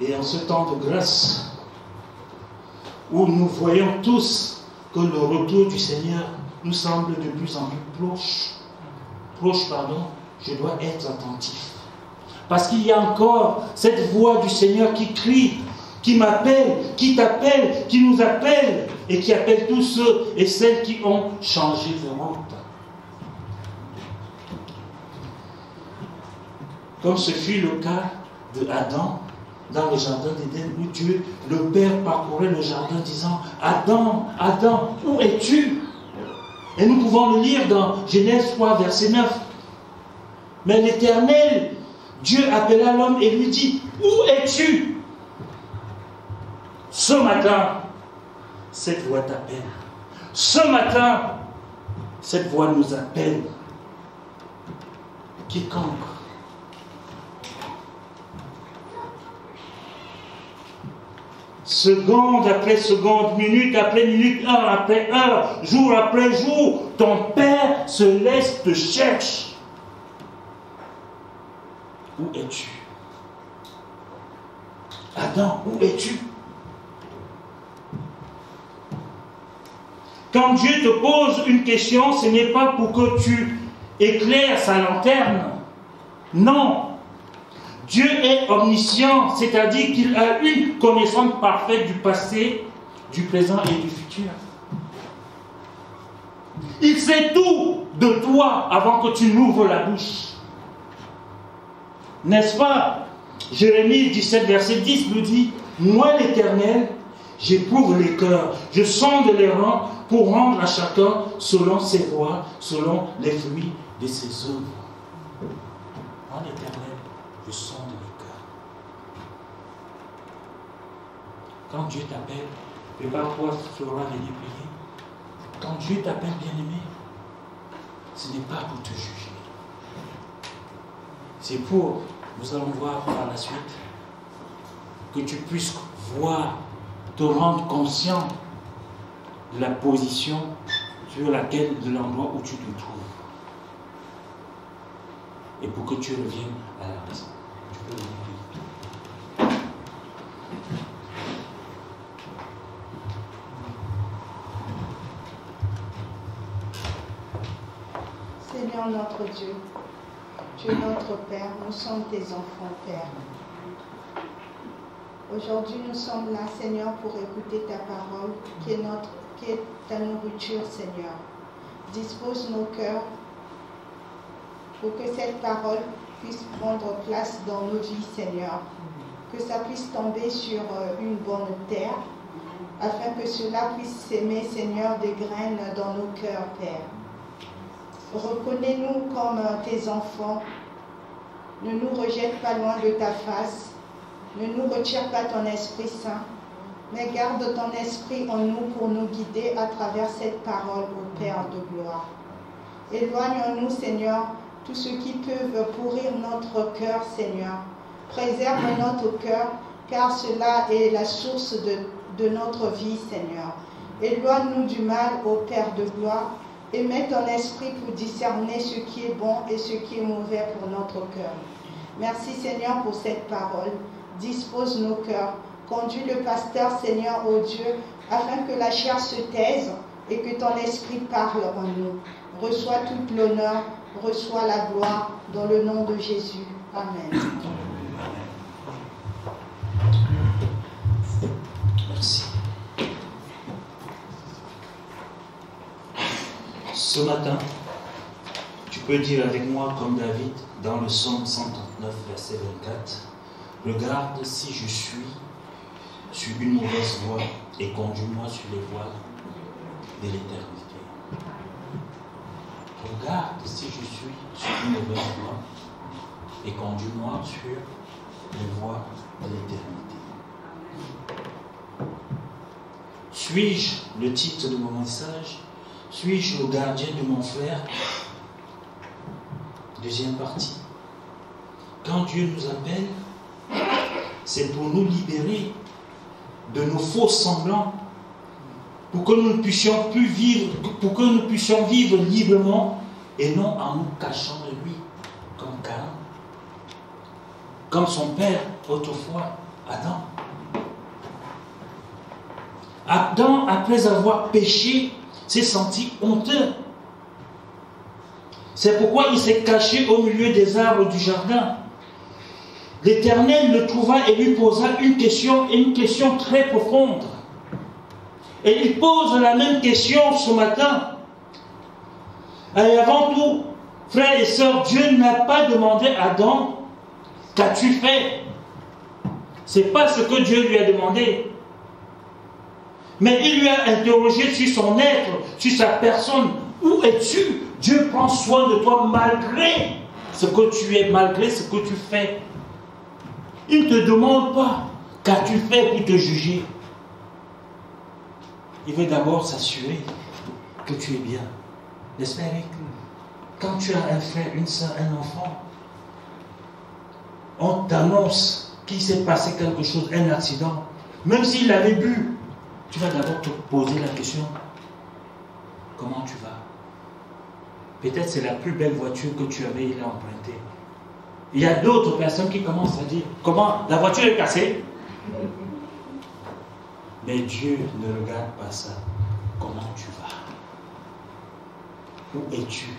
Speaker 6: Et en ce temps de grâce, où nous voyons tous que le retour du Seigneur nous semble de plus en plus proche, je dois être attentif. Parce qu'il y a encore cette voix du Seigneur qui crie, qui m'appelle, qui t'appelle, qui nous appelle, et qui appelle tous ceux et celles qui ont changé de route. Comme ce fut le cas de Adam dans le jardin d'Éden, où Dieu, le Père, parcourait le jardin disant, Adam, Adam, où es-tu? Et nous pouvons le lire dans Genèse 3, verset 9. Mais l'Éternel, Dieu appela l'homme et lui dit, où es-tu? Ce matin, cette voix t'appelle. Ce matin, cette voix nous appelle. Quiconque seconde après seconde, minute après minute, heure après heure, jour après jour, ton Père céleste te cherche. Où es-tu? Adam, où es-tu? Quand Dieu te pose une question, ce n'est pas pour que tu éclaires sa lanterne. Non. Dieu est omniscient, c'est-à-dire qu'il a une connaissance parfaite du passé, du présent et du futur. Il sait tout de toi avant que tu n'ouvres la bouche. N'est-ce pas? Jérémie 17, verset 10 nous dit, moi l'Éternel, j'éprouve les cœurs, je sonde les rangs pour rendre à chacun selon ses voies, selon les fruits de ses œuvres. Moi l'Éternel, je sonde les cœurs. Quand Dieu t'appelle, prépare-toi, Flora, venir prier. Quand Dieu t'appelle, bien-aimé, ce n'est pas pour te juger. C'est pour, nous allons voir par la suite, que tu puisses voir, te rendre conscient de la position sur laquelle, de l'endroit où tu te trouves. Et pour que tu reviennes à la raison. Tu peux venir.
Speaker 3: Seigneur notre Dieu, tu es notre Père, nous sommes tes enfants, Père. Aujourd'hui, nous sommes là, Seigneur, pour écouter ta parole, qui est ta nourriture, Seigneur. Dispose nos cœurs pour que cette parole puisse prendre place dans nos vies, Seigneur. Que ça puisse tomber sur une bonne terre, afin que cela puisse s'aimer, Seigneur, des graines dans nos cœurs, Père. Reconnais-nous comme tes enfants. Ne nous rejette pas loin de ta face. Ne nous retire pas ton Esprit Saint, mais garde ton Esprit en nous pour nous guider à travers cette parole, ô Père de gloire. Éloigne-nous, Seigneur, tous ceux qui peuvent pourrir notre cœur, Seigneur. Préserve notre cœur, car cela est la source de notre vie, Seigneur. Éloigne-nous du mal, ô Père de gloire, et mets ton esprit pour discerner ce qui est bon et ce qui est mauvais pour notre cœur. Merci, Seigneur, pour cette parole. Dispose nos cœurs. Conduis le pasteur, Seigneur, ô Dieu, afin que la chair se taise et que ton esprit parle en nous. Reçois toute l'honneur, reçois la gloire, dans le nom de Jésus. Amen.
Speaker 6: Merci. Ce matin, tu peux dire avec moi, comme David, dans le psaume 139, verset 24, « Regarde si je suis sur une mauvaise voie et conduis-moi sur les voies de l'éternité. » Regarde si je suis sur une mauvaise voie et conduis-moi sur les voies de l'éternité. Suis-je, le titre de mon message, suis-je le gardien de mon frère? Deuxième partie. Quand Dieu nous appelle, c'est pour nous libérer de nos faux semblants, pour que nous ne puissions plus vivre, pour que nous puissions vivre librement et non en nous cachant de lui, comme Caïn, comme son père autrefois, Adam. Adam, après avoir péché, s'est senti honteux. C'est pourquoi il s'est caché au milieu des arbres du jardin. L'Éternel le trouva et lui posa une question très profonde. Et il pose la même question ce matin. Et avant tout, frères et sœurs, Dieu n'a pas demandé à Adam, qu'as-tu fait? Ce n'est pas ce que Dieu lui a demandé. Mais il lui a interrogé sur son être, sur sa personne. Où es-tu? Dieu prend soin de toi malgré ce que tu es, malgré ce que tu fais. Il ne te demande pas qu'as-tu fait pour te juger. Il veut d'abord s'assurer que tu es bien. N'est-ce pas, Eric? Quand tu as un frère, une soeur, un enfant, on t'annonce qu'il s'est passé quelque chose, un accident. Même s'il avait bu, tu vas d'abord te poser la question, comment tu vas? Peut-être c'est la plus belle voiture que tu avais empruntée. Il y a d'autres personnes qui commencent à dire, comment? La voiture est cassée? Mais Dieu ne regarde pas ça. Comment tu vas? Où es-tu?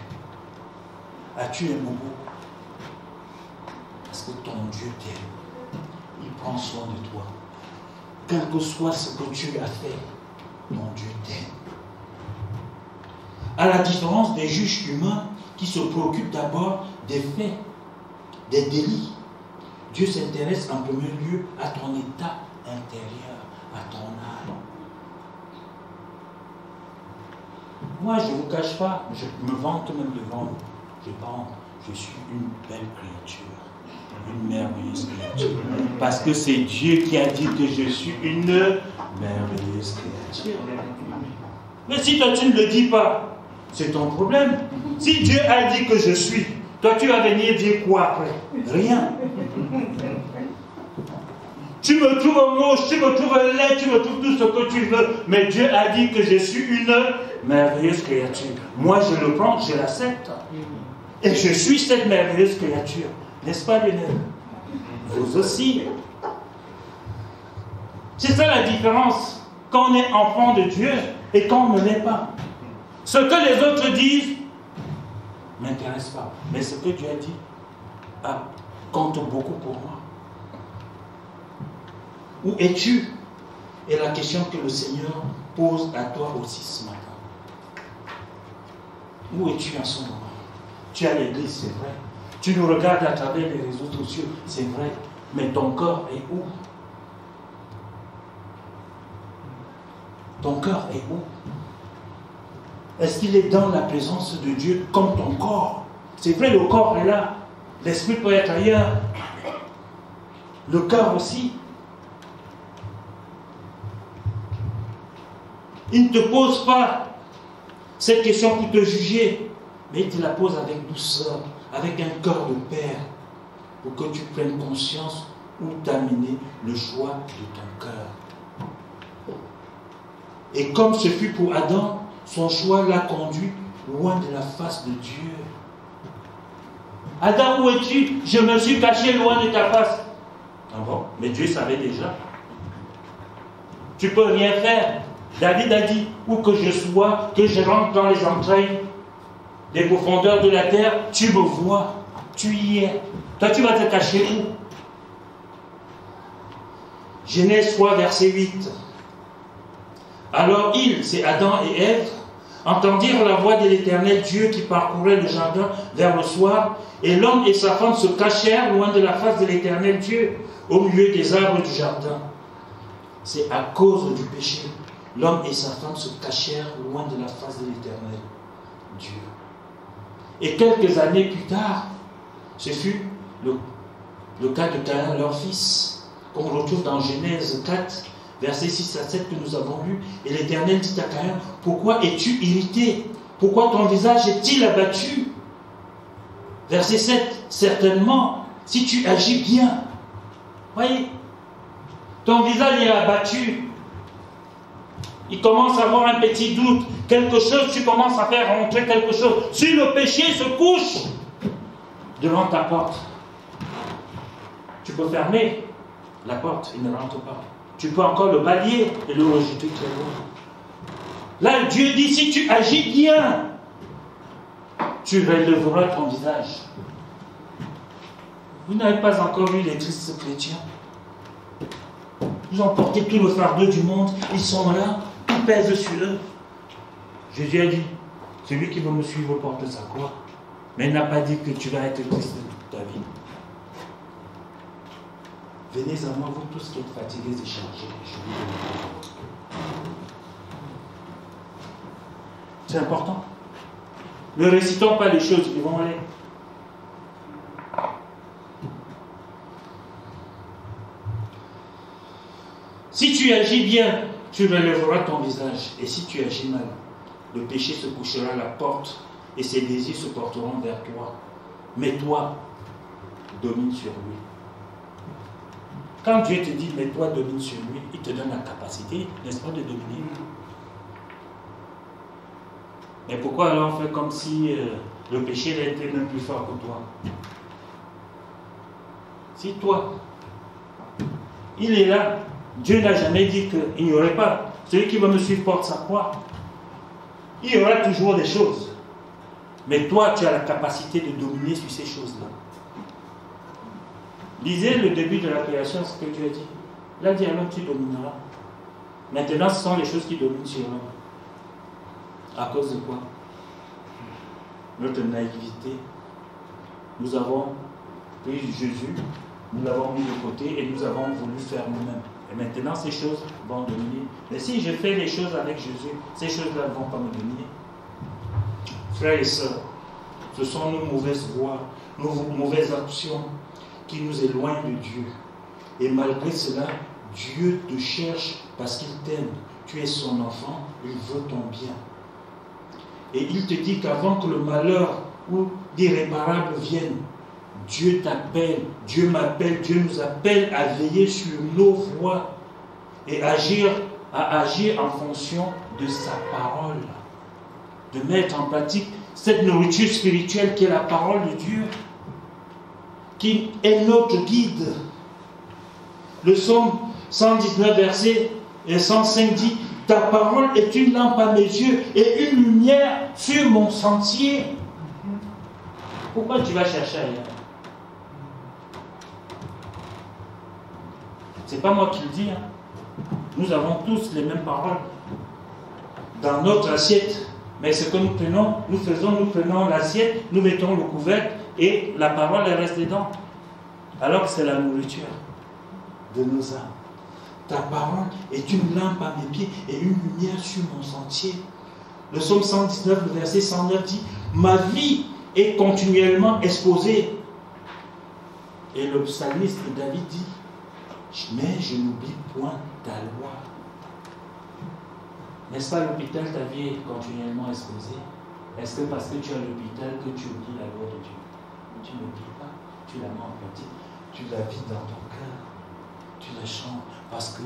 Speaker 6: As-tu un bobo? Parce que ton Dieu t'aime. Il prend soin de toi. Quel que soit ce que tu as fait, mon Dieu t'aime. À la différence des juges humains qui se préoccupent d'abord des faits, des délits, Dieu s'intéresse en premier lieu à ton état intérieur, à ton âme. Moi, je ne vous cache pas, je me vante même devant vous. Je pense, je suis une belle créature, une merveilleuse créature. Parce que c'est Dieu qui a dit que je suis une merveilleuse créature. Mais si toi tu ne le dis pas, c'est ton problème. Si Dieu a dit que je suis, toi tu vas venir dire quoi après? Rien. Tu me trouves moche, tu me trouves laid, tu me trouves tout ce que tu veux, mais Dieu a dit que je suis une merveilleuse créature. Moi je le prends, je l'accepte. Et je suis cette merveilleuse créature. N'est-ce pas, Lionel? Vous aussi. C'est ça la différence quand on est enfant de Dieu et quand on ne l'est pas. Ce que les autres disent ne m'intéresse pas. Mais ce que Dieu a dit compte beaucoup pour moi. Où es-tu? Et la question que le Seigneur pose à toi aussi ce matin. Où es-tu en ce moment? Tu es à l'église, c'est vrai. Tu nous regardes à travers les réseaux sociaux, c'est vrai. Mais ton corps est où? Ton cœur est où? Est-ce qu'il est dans la présence de Dieu comme ton corps? C'est vrai, le corps est là. L'esprit peut être ailleurs. Le cœur aussi. Il ne te pose pas cette question pour te juger, mais il te la pose avec douceur, avec un cœur de père, pour que tu prennes conscience où t'amener le choix de ton cœur. Et comme ce fut pour Adam, son choix l'a conduit loin de la face de Dieu. Adam, où es-tu? Je me suis caché loin de ta face. Ah bon? Mais Dieu savait déjà. Tu peux rien faire. David a dit, où que je sois, que je rentre dans les entrailles des profondeurs de la terre, tu me vois, tu y es. Toi, tu vas te cacher où? Genèse 3, verset 8. Alors ils, c'est Adam et Ève, entendirent la voix de l'Éternel Dieu qui parcourait le jardin vers le soir, et l'homme et sa femme se cachèrent loin de la face de l'Éternel Dieu, au milieu des arbres du jardin. C'est à cause du péché. L'homme et sa femme se cachèrent loin de la face de l'Éternel Dieu. Et quelques années plus tard, ce fut le cas de Caïn, leur fils, qu'on retrouve dans Genèse 4, versets 6 à 7 que nous avons lu. Et l'Éternel dit à Caïn, pourquoi es-tu irrité? Pourquoi ton visage est-il abattu? Verset 7, certainement, si tu agis bien, voyez, ton visage est abattu. Il commence à avoir un petit doute. Quelque chose, tu commences à faire rentrer quelque chose. Si le péché se couche devant ta porte, tu peux fermer la porte, il ne rentre pas. Tu peux encore le balayer et le rejeter très loin. Là, Dieu dit, si tu agis bien, tu relèveras ton visage. Vous n'avez pas encore vu les tristes chrétiens? Ils ont porté tout le fardeau du monde, ils sont là, tout pèse sur eux. Jésus a dit, celui qui veut me suivre porte sa croix. Mais il n'a pas dit que tu vas être triste toute ta vie. Venez à moi, vous tous qui êtes fatigués et chargés. C'est important. Ne récitons pas les choses qui vont aller. Si tu agis bien, tu relèveras ton visage. Et si tu agis mal, le péché se couchera à la porte et ses désirs se porteront vers toi. Mais toi, domine sur lui. Quand Dieu te dit, mais toi, domine sur lui, il te donne la capacité, n'est-ce pas, de dominer. Mais pourquoi alors on fait comme si le péché était même plus fort que toi? Si toi, il est là, Dieu n'a jamais dit qu'il n'y aurait pas. Celui qui va me suivre porte sa croix. Il y aura toujours des choses. Mais toi, tu as la capacité de dominer sur ces choses-là. Lisez le début de la création, ce que Dieu a dit. Il a dit à l'homme, tu domineras. Maintenant, ce sont les choses qui dominent sur l'homme. À cause de quoi? Notre naïveté. Nous avons pris Jésus, Nous l'avons mis de côté et nous avons voulu faire nous-mêmes. Et maintenant, ces choses vont devenir. Mais si je fais les choses avec Jésus, ces choses-là ne vont pas me venir. Frères et sœurs, ce sont nos mauvaises voies, nos mauvaises actions qui nous éloignent de Dieu. Et malgré cela, Dieu te cherche parce qu'il t'aime. Tu es son enfant, il veut ton bien. Et il te dit qu'avant que le malheur ou l'irréparable vienne, Dieu t'appelle, Dieu m'appelle, Dieu nous appelle à veiller sur nos voies et à agir en fonction de sa parole. De mettre en pratique cette nourriture spirituelle qui est la parole de Dieu, qui est notre guide. Le psaume 119, verset 105 dit: ta parole est une lampe à mes yeux et une lumière sur mon sentier. Pourquoi tu vas chercher ailleurs? C'est pas moi qui le dis. Nous avons tous les mêmes paroles dans notre assiette. Mais ce que nous prenons l'assiette, nous mettons le couvercle et la parole elle reste dedans. Alors que c'est la nourriture de nos âmes. Ta parole est une lampe à mes pieds et une lumière sur mon sentier. Le psaume 119, le verset 109 dit: ma vie est continuellement exposée. Et le psalmiste David dit: mais je n'oublie point ta loi. N'est-ce pas, l'hôpital, ta vie est continuellement exposée? Est-ce que parce que tu es à l'hôpital que tu oublies la loi de Dieu? Tu n'oublies pas, tu la mets en pratique, tu la vis dans ton cœur, tu la chantes, parce que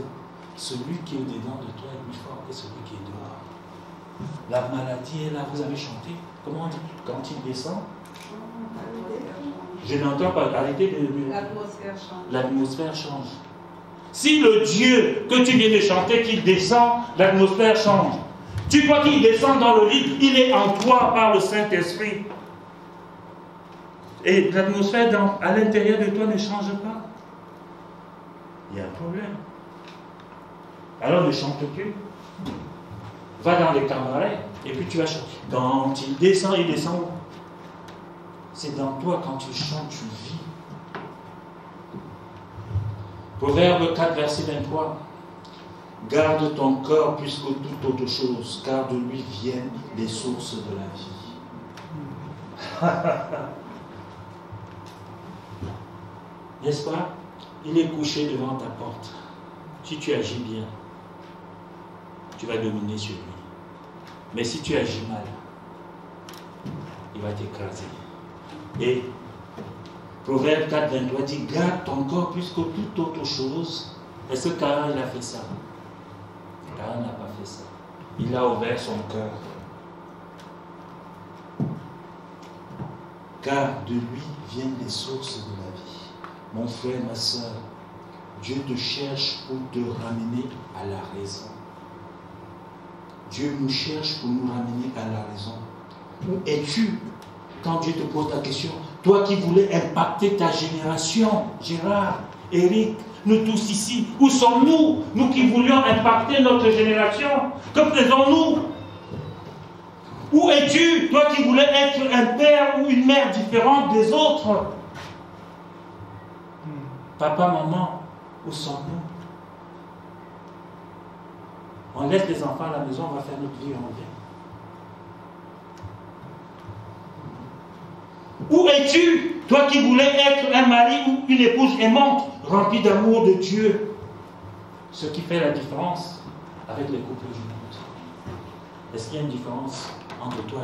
Speaker 6: celui qui est au-dedans de toi est plus fort que celui qui est dehors. La maladie est là, vous avez chanté, comment on dit? Quand il descend, je n'entends pas, arrêtez de... L'atmosphère change. L'atmosphère change. Si le Dieu que tu viens de chanter, qu'il descend, l'atmosphère change. Tu vois qu'il descend dans le lit, il est en toi par le Saint-Esprit. Et l'atmosphère à l'intérieur de toi ne change pas. Il y a un problème. Alors ne chante plus. Va dans les cabarets et puis tu vas chanter. Quand il descend où? C'est dans toi, quand tu chantes, tu vis. Proverbe 4, verset 23. Garde ton cœur plus que toute autre chose, car de lui viennent les sources de la vie. N'est-ce pas? Il est couché devant ta porte. Si tu agis bien, tu vas dominer sur lui. Mais si tu agis mal, il va t'écraser. Et Proverbe 4, 23 dit: garde ton corps plus que toute autre chose. Est-ce que Caïn il a fait ça? Caïn n'a pas fait ça. Il a ouvert son cœur. Car de lui viennent les sources de la vie. Mon frère, ma soeur, Dieu te cherche pour te ramener à la raison. Dieu nous cherche pour nous ramener à la raison. Où es-tu quand Dieu te pose la question? Toi qui voulais impacter ta génération, Gérard, Eric, nous tous ici, où sommes-nous? Nous qui voulions impacter notre génération, que faisons-nous? Où es-tu, toi qui voulais être un père ou une mère différente des autres? Papa, maman, où sommes-nous? On laisse les enfants à la maison, on va faire notre vie, on revient. Où es-tu, toi qui voulais être un mari ou une épouse aimante, remplie d'amour de Dieu? Ce qui fait la différence avec les couples du monde. Est-ce qu'il y a une différence entre toi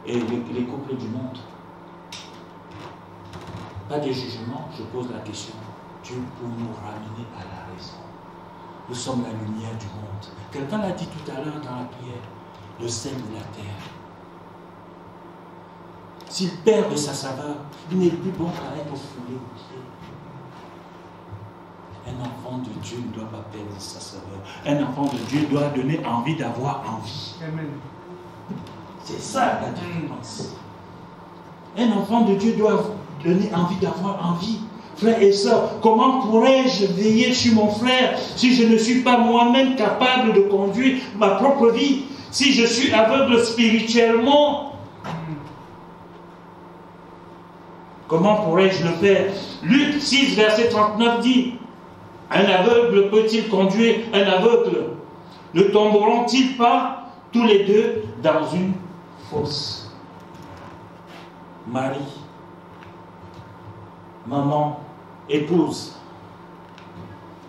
Speaker 6: et les couples du monde? Pas de jugement, je pose la question. Dieu pour nous ramener à la raison. Nous sommes la lumière du monde. Quelqu'un l'a dit tout à l'heure dans la prière, le sel de la terre. S'il perd de sa saveur, il n'est plus bon qu'à être foulé au pied. Un enfant de Dieu ne doit pas perdre sa saveur. Un enfant de Dieu doit donner envie d'avoir envie.
Speaker 5: Amen.
Speaker 6: C'est ça la différence. Un enfant de Dieu doit donner envie d'avoir envie. Frères et sœurs, comment pourrais-je veiller sur mon frère si je ne suis pas moi-même capable de conduire ma propre vie? Si je suis aveugle spirituellement? Comment pourrais-je le faire? Luc 6, verset 39 dit, un aveugle peut-il conduire un aveugle? Ne tomberont-ils pas tous les deux dans une fosse? Marie, maman, épouse,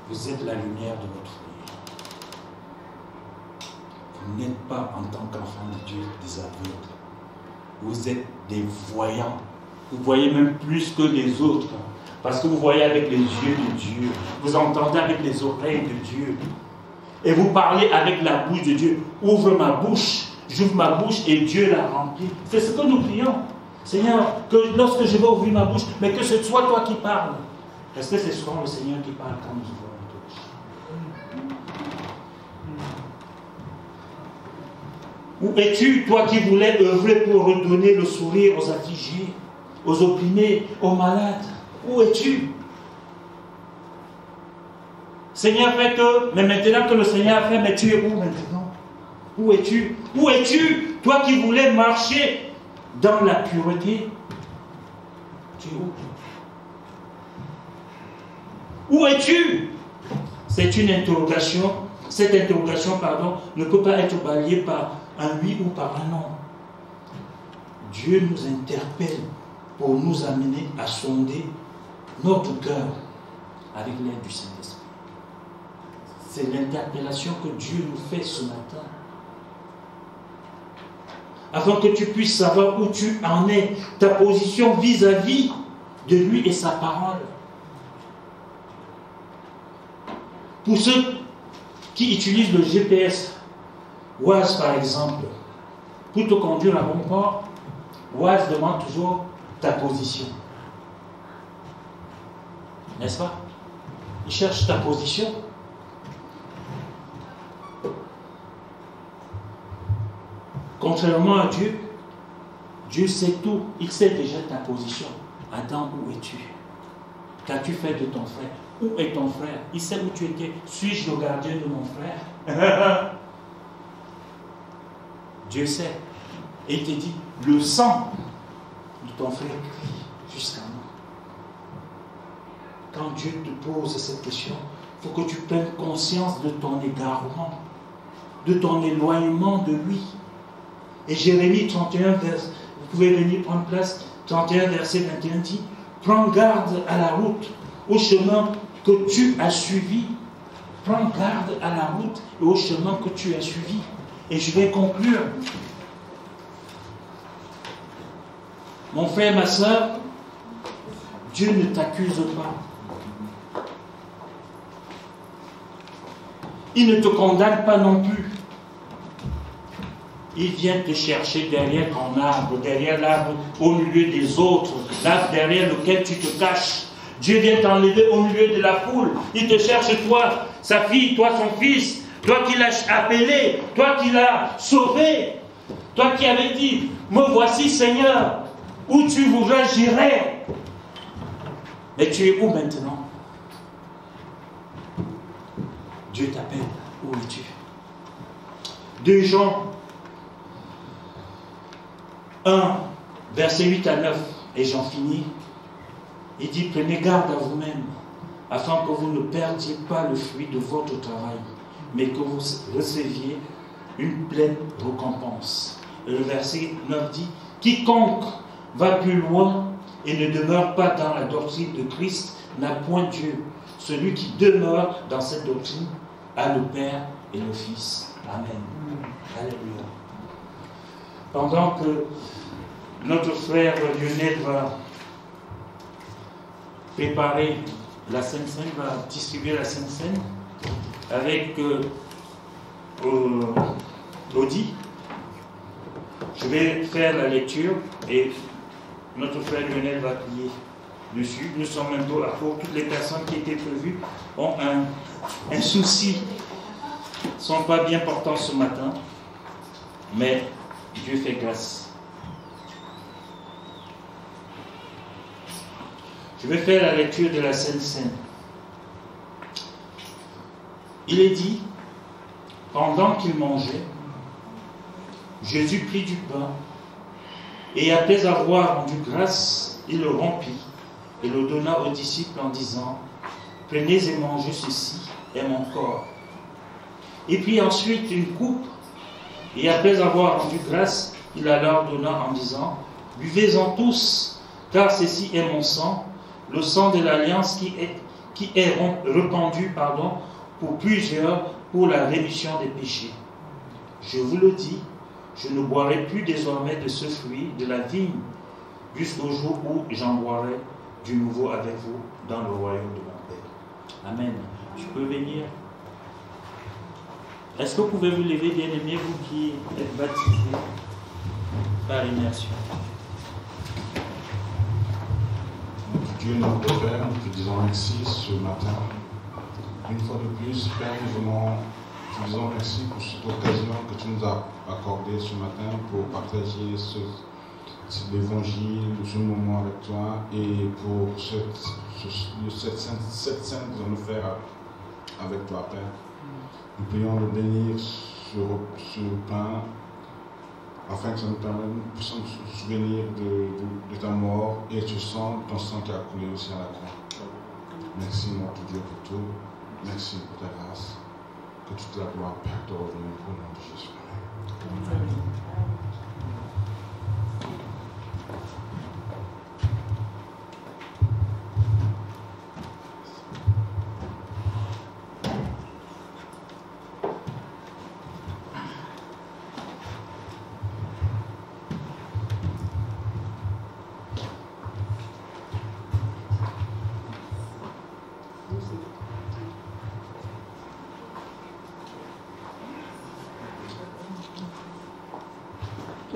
Speaker 6: vous êtes la lumière de notre vie. Vous n'êtes pas, en tant qu'enfant de Dieu, des aveugles. Vous êtes des voyants. Vous voyez même plus que les autres. Parce que vous voyez avec les yeux de Dieu. Vous entendez avec les oreilles de Dieu. Et vous parlez avec la bouche de Dieu. Ouvre ma bouche. J'ouvre ma bouche et Dieu la remplit. C'est ce que nous prions. Seigneur, que lorsque je vais ouvrir ma bouche, mais que ce soit toi qui parles. Est-ce que c'est souvent le Seigneur qui parle quand nous ouvrons notre bouche? Où es-tu, toi qui voulais œuvrer pour redonner le sourire aux affligés, aux opprimés, aux malades? Où es-tu? Seigneur fait que, mais maintenant que le Seigneur a fait, mais tu es où maintenant? Où es-tu? Où es-tu, toi qui voulais marcher dans la pureté? Tu es où? Où es-tu? C'est une interrogation. Cette interrogation, ne peut pas être balayée par un oui ou par un non. Dieu nous interpelle pour nous amener à sonder notre cœur avec l'aide du Saint-Esprit. C'est l'interpellation que Dieu nous fait ce matin. Afin que tu puisses savoir où tu en es, ta position vis-à-vis de lui et sa parole. Pour ceux qui utilisent le GPS, Waze par exemple, pour te conduire à bon port, Waze demande toujours ta position. N'est-ce pas? Il cherche ta position. Contrairement à Dieu, Dieu sait tout. Il sait déjà ta position. Adam, où es-tu? Qu'as-tu fait de ton frère? Où est ton frère? Il sait où tu étais. Suis-je le gardien de mon frère? Dieu sait. Et il te dit, le sang de ton frère crie jusqu'à moi. Quand Dieu te pose cette question, il faut que tu prennes conscience de ton égarement, de ton éloignement de lui. Et Jérémie 31, vous pouvez venir prendre place, 31 verset 21 dit, prends garde à la route, au chemin que tu as suivi. Prends garde à la route et au chemin que tu as suivi. Et je vais conclure. Mon frère, ma soeur, Dieu ne t'accuse pas. Il ne te condamne pas non plus. Il vient te chercher derrière ton arbre, derrière l'arbre au milieu des autres, l'arbre derrière lequel tu te caches. Dieu vient t'enlever au milieu de la foule. Il te cherche, toi, sa fille, toi, son fils, toi qui l'as appelé, toi qui l'as sauvé, toi qui avais dit, me voici Seigneur, où tu voudras, j'irai. Mais tu es où maintenant? Dieu t'appelle, où es-tu? 2 Jean 1, verset 8 à 9, et j'en finis. Il dit, prenez garde à vous-même, afin que vous ne perdiez pas le fruit de votre travail, mais que vous receviez une pleine récompense. Et le verset 9 dit, quiconque va plus loin et ne demeure pas dans la doctrine de Christ n'a point Dieu. Celui qui demeure dans cette doctrine a le Père et le Fils. Amen. Alléluia. Pendant que notre frère Lionel va préparer la Sainte Seine, va distribuer la Sainte Seine avec Audi, je vais faire la lecture et notre frère Lionel va prier dessus. Nous sommes un peu à court. Toutes les personnes qui étaient prévues ont un souci, ne sont pas bien portants ce matin, mais Dieu fait grâce. Je vais faire la lecture de la Sainte Seine. Il est dit, pendant qu'il mangeait, Jésus prit du pain et après avoir rendu grâce, il le rompit et le donna aux disciples en disant, « Prenez et mangez ceci, est mon corps. » Et puis ensuite une coupe, et après avoir rendu grâce, il la leur donna en disant, « Buvez-en tous, car ceci est mon sang, le sang de l'alliance qui est répandu pour plusieurs pour la rémission des péchés. Je vous le dis, je ne boirai plus désormais de ce fruit de la vigne jusqu'au jour où j'en boirai du nouveau avec vous dans le royaume de mon Père. » Amen. Tu peux venir. Est-ce que vous pouvez vous lever, bien-aimés, vous qui êtes baptisés par immersion?
Speaker 8: Dieu notre Père, nous te disons merci ce matin. Une fois de plus, Père, nous te disons merci pour cette occasion que tu nous as accordée ce matin pour partager l'évangile, ce moment avec toi et pour cette scène que nous allons faire avec toi, Père. Nous prions de bénir ce pain afin que ça nous permette de nous souvenir de ta mort et de ton sang qui a coulé aussi à la croix. Merci notre Dieu pour tout. Merci pour ta grâce. Que toute la gloire, Père, te revienne au nom de Jésus. Amen.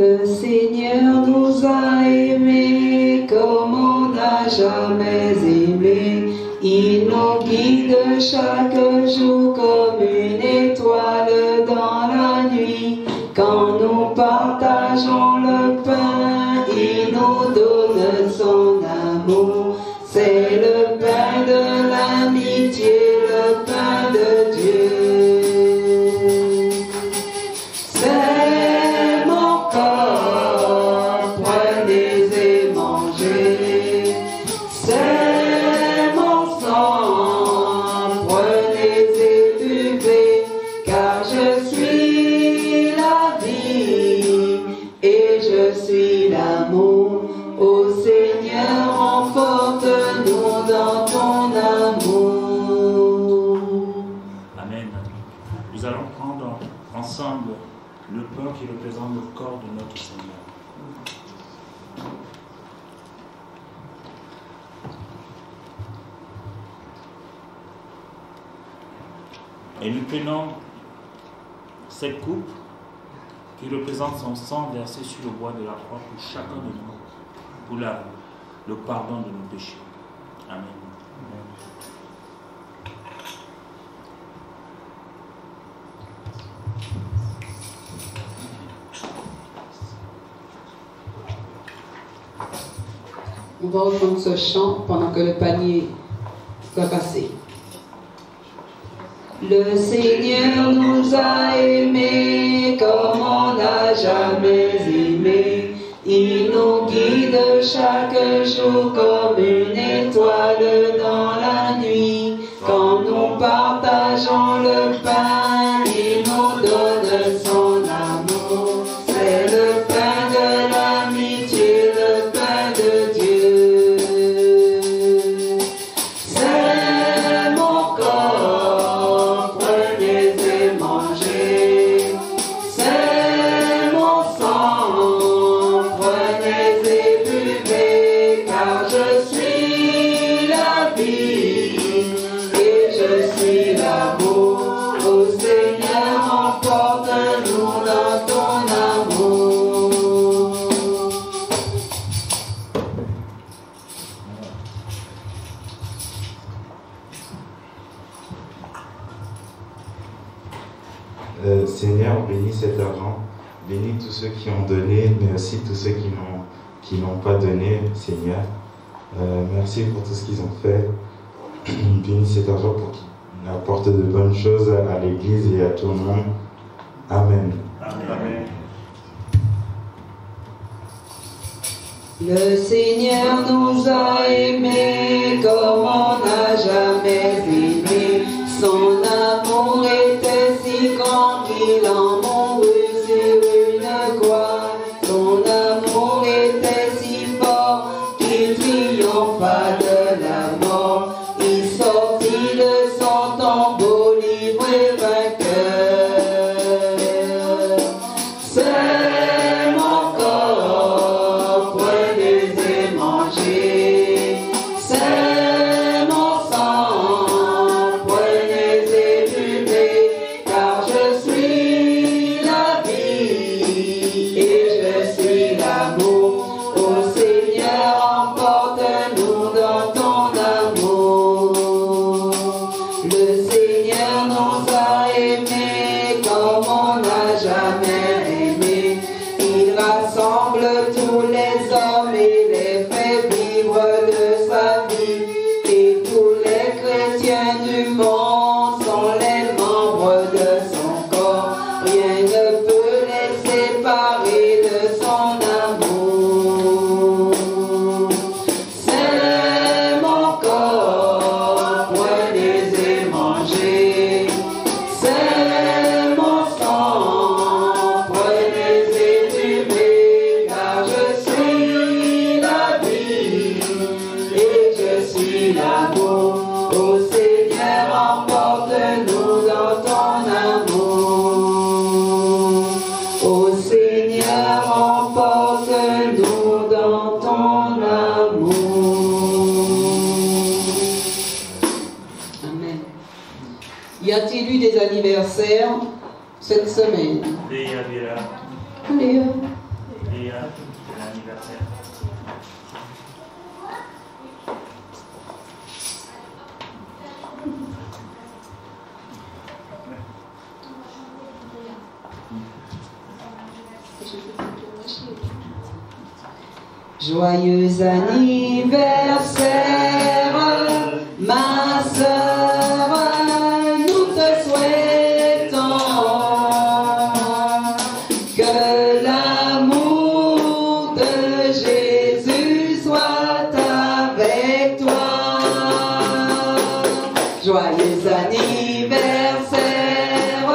Speaker 1: Le Seigneur nous a aimés comme on n'a jamais aimé. Il nous guide chaque jour comme une étoile dans la nuit. Quand nous partageons le pain, il nous donne son amour. C'est le pain de l'amitié, le pain de Dieu.
Speaker 6: Ensemble, le pain qui représente le corps de notre Seigneur. Et nous prenons cette coupe qui représente son sang versé sur le bois de la croix pour chacun de nous, pour le pardon de nos péchés. Amen.
Speaker 1: On va reprendre ce chant pendant que le panier va passer. Le Seigneur nous a aimés comme on n'a jamais aimé. Il nous guide chaque jour comme une étoile dans la nuit. Quand nous partageons le pain, il nous donne son amour. C'est le pain de l'amitié, le pain de Dieu.
Speaker 9: Seigneur, bénis cet argent, bénis tous ceux qui ont donné, mais aussi tous ceux qui n'ont pas donné, Seigneur. Merci pour tout ce qu'ils ont fait. Bénis cet argent pour qu'il apporte de bonnes choses à l'Église et à tout le monde. Amen.
Speaker 2: Amen. Amen.
Speaker 1: Le Seigneur nous a aimés comme on n'a jamais aimé. Son amour était si grand qu'il en mourut sur une croix. Son amour était si fort qu'il triompha de la mort. Il sortit de son tombeau libre et vainqueur. C'est mon corps, prenez et mangez. C'est mon sang, prenez et buvez, car je suis la vie et je suis l'amour. Ô Seigneur, emporte-nous dans ton amour. Le Seigneur nous a aimés comme on n'a jamais aimé. Il rassemble tous les hommes et les fait vivre de sa vie. Et tous les chrétiens du monde sont les membres de son corps. Rien ne peut les séparer de son amour. C'est mon corps, prenez et mangez. C'est mon sang, prenez et buvez, car je suis la vie et je suis l'amour. Ô Seigneur, emporte-nous dans ton amour. Ô Seigneur, emporte-nous dans ton amour. Amen. Y a-t-il eu des anniversaires cette semaine?
Speaker 6: Léa,
Speaker 1: Léa.
Speaker 6: c'est l'anniversaire.
Speaker 1: Joyeux anniversaire, ma sœur, nous te souhaitons que l'amour de Jésus soit avec toi. Joyeux anniversaire,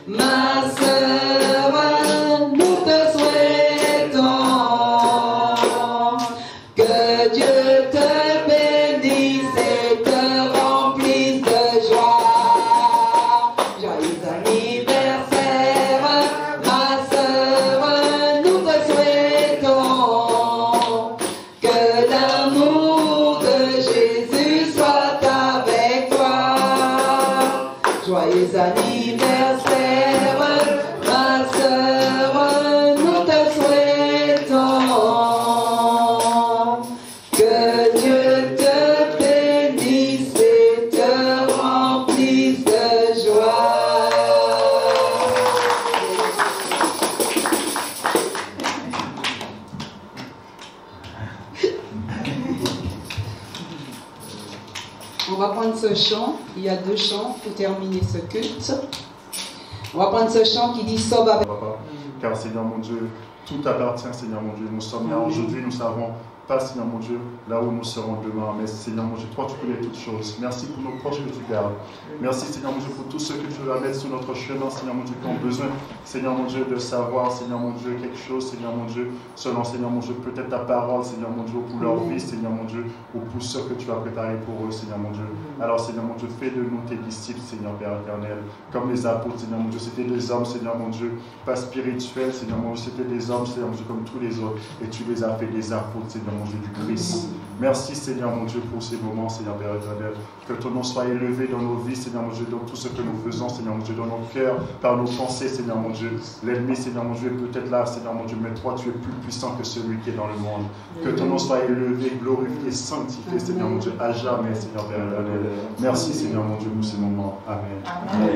Speaker 1: ma sœur, nous te souhaitons que Dieu te bénisse et te remplisse de joie. Joyeux anniversaire, ma sœur, nous te souhaitons que l'amour de Jésus soit avec toi. Joyeux anniversaire, ma sœur, nous te souhaitons que Dieu te bénisse et te remplisse de joie. On va prendre ce chant, il y a 2 chants pour terminer ce culte. On va prendre ce chant qui dit sauve avec.
Speaker 2: Papa, car Seigneur mon Dieu, tout appartient, Seigneur mon Dieu. Nous sommes là aujourd'hui, nous savons pas, Seigneur mon Dieu, là où nous serons demain. Mais Seigneur mon Dieu, toi tu connais toutes choses. Merci pour nos proches que tu gardes. Merci Seigneur mon Dieu pour tous ceux que tu vas mettre sur notre chemin, Seigneur mon Dieu, qui ont besoin, Seigneur mon Dieu, de savoir, Seigneur mon Dieu, quelque chose, Seigneur mon Dieu, selon Seigneur mon Dieu, peut-être ta parole, Seigneur mon Dieu, pour leur vie, Seigneur mon Dieu, ou pour ce que tu as préparé pour eux, Seigneur mon Dieu. Alors Seigneur mon Dieu, fais de nous tes disciples, Seigneur Père éternel, comme les apôtres, Seigneur mon Dieu, c'était des hommes, Seigneur mon Dieu, pas spirituels, Seigneur mon Dieu, c'était des hommes, Seigneur mon Dieu, comme tous les autres, et tu les as fait des apôtres, Seigneur mon Dieu, du Christ. Merci Seigneur mon Dieu pour ces moments, Seigneur Père éternel, que ton nom soit élevé dans nos vies, Seigneur mon Dieu, dans tout ce que nous faisons, Seigneur mon Dieu, dans nos cœurs, par nos pensées, Seigneur mon Dieu. L'ennemi, Seigneur mon Dieu, est peut-être là, Seigneur mon Dieu, mais toi, tu es plus puissant que celui qui est dans le monde. Que ton nom soit élevé, glorifié, sanctifié, Seigneur mon Dieu, à jamais, Seigneur Père éternel. Merci, Seigneur mon Dieu, pour ces moments. Amen.
Speaker 1: Amen.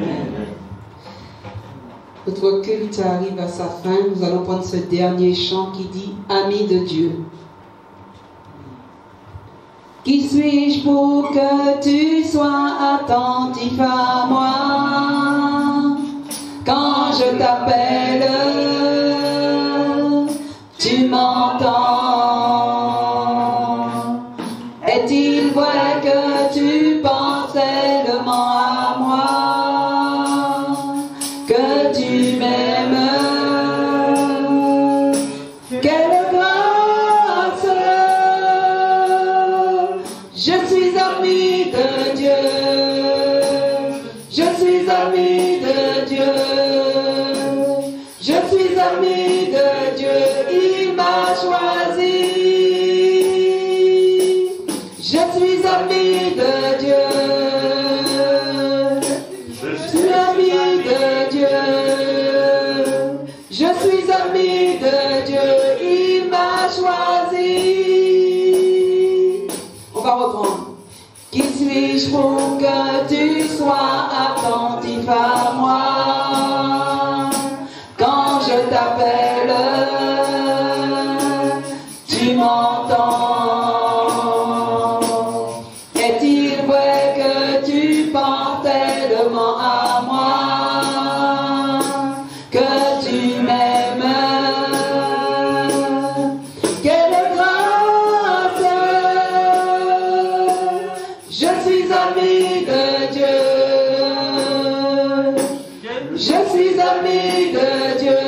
Speaker 1: Notre culte arrive à sa fin. Nous allons prendre ce dernier chant qui dit « Ami de Dieu ». Qui suis-je pour que tu sois attentif à moi? Quand je t'appelle, tu m'entends. suis ami de Dieu. Je suis ami de Dieu, il m'a choisi. Je suis ami de Dieu. Je suis ami de Dieu. Je suis ami de Dieu, il m'a choisi. On va reprendre. Qui suis-je pour que tu sois attentif à moi? Quand je t'appelle, tu m'entends. Est-il vrai que tu penses tellement à moi, que tu m'aimes? Quelle grâce! Je suis ami de Dieu. Je suis ami de Dieu.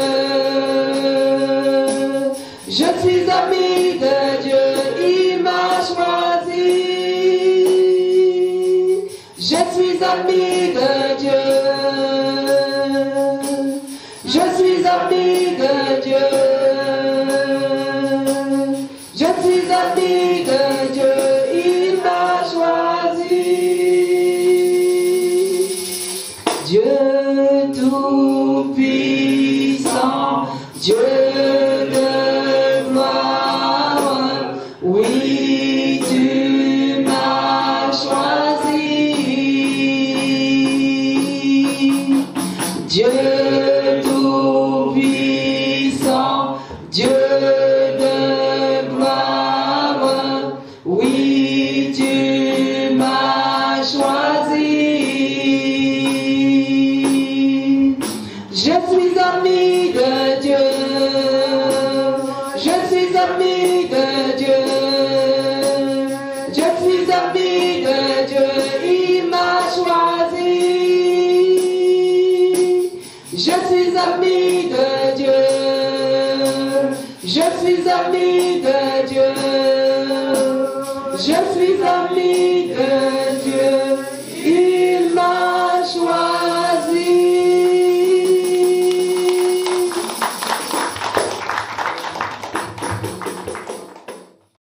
Speaker 1: Je suis ami de Dieu, il m'a choisi. Je suis ami de Dieu. Je suis ami de Dieu. Je suis ami de Dieu, il m'a choisi. Dieu tout-puissant, Dieu de gloire, oui, tu m'as choisi. Dieu tout-puissant, Dieu de gloire, oui, tu m'as choisi. Je suis ami de Dieu. Je suis ami de Dieu. Je suis ami de Dieu, il m'a choisi. Je suis ami de Dieu. Je suis ami de Dieu. Je suis ami de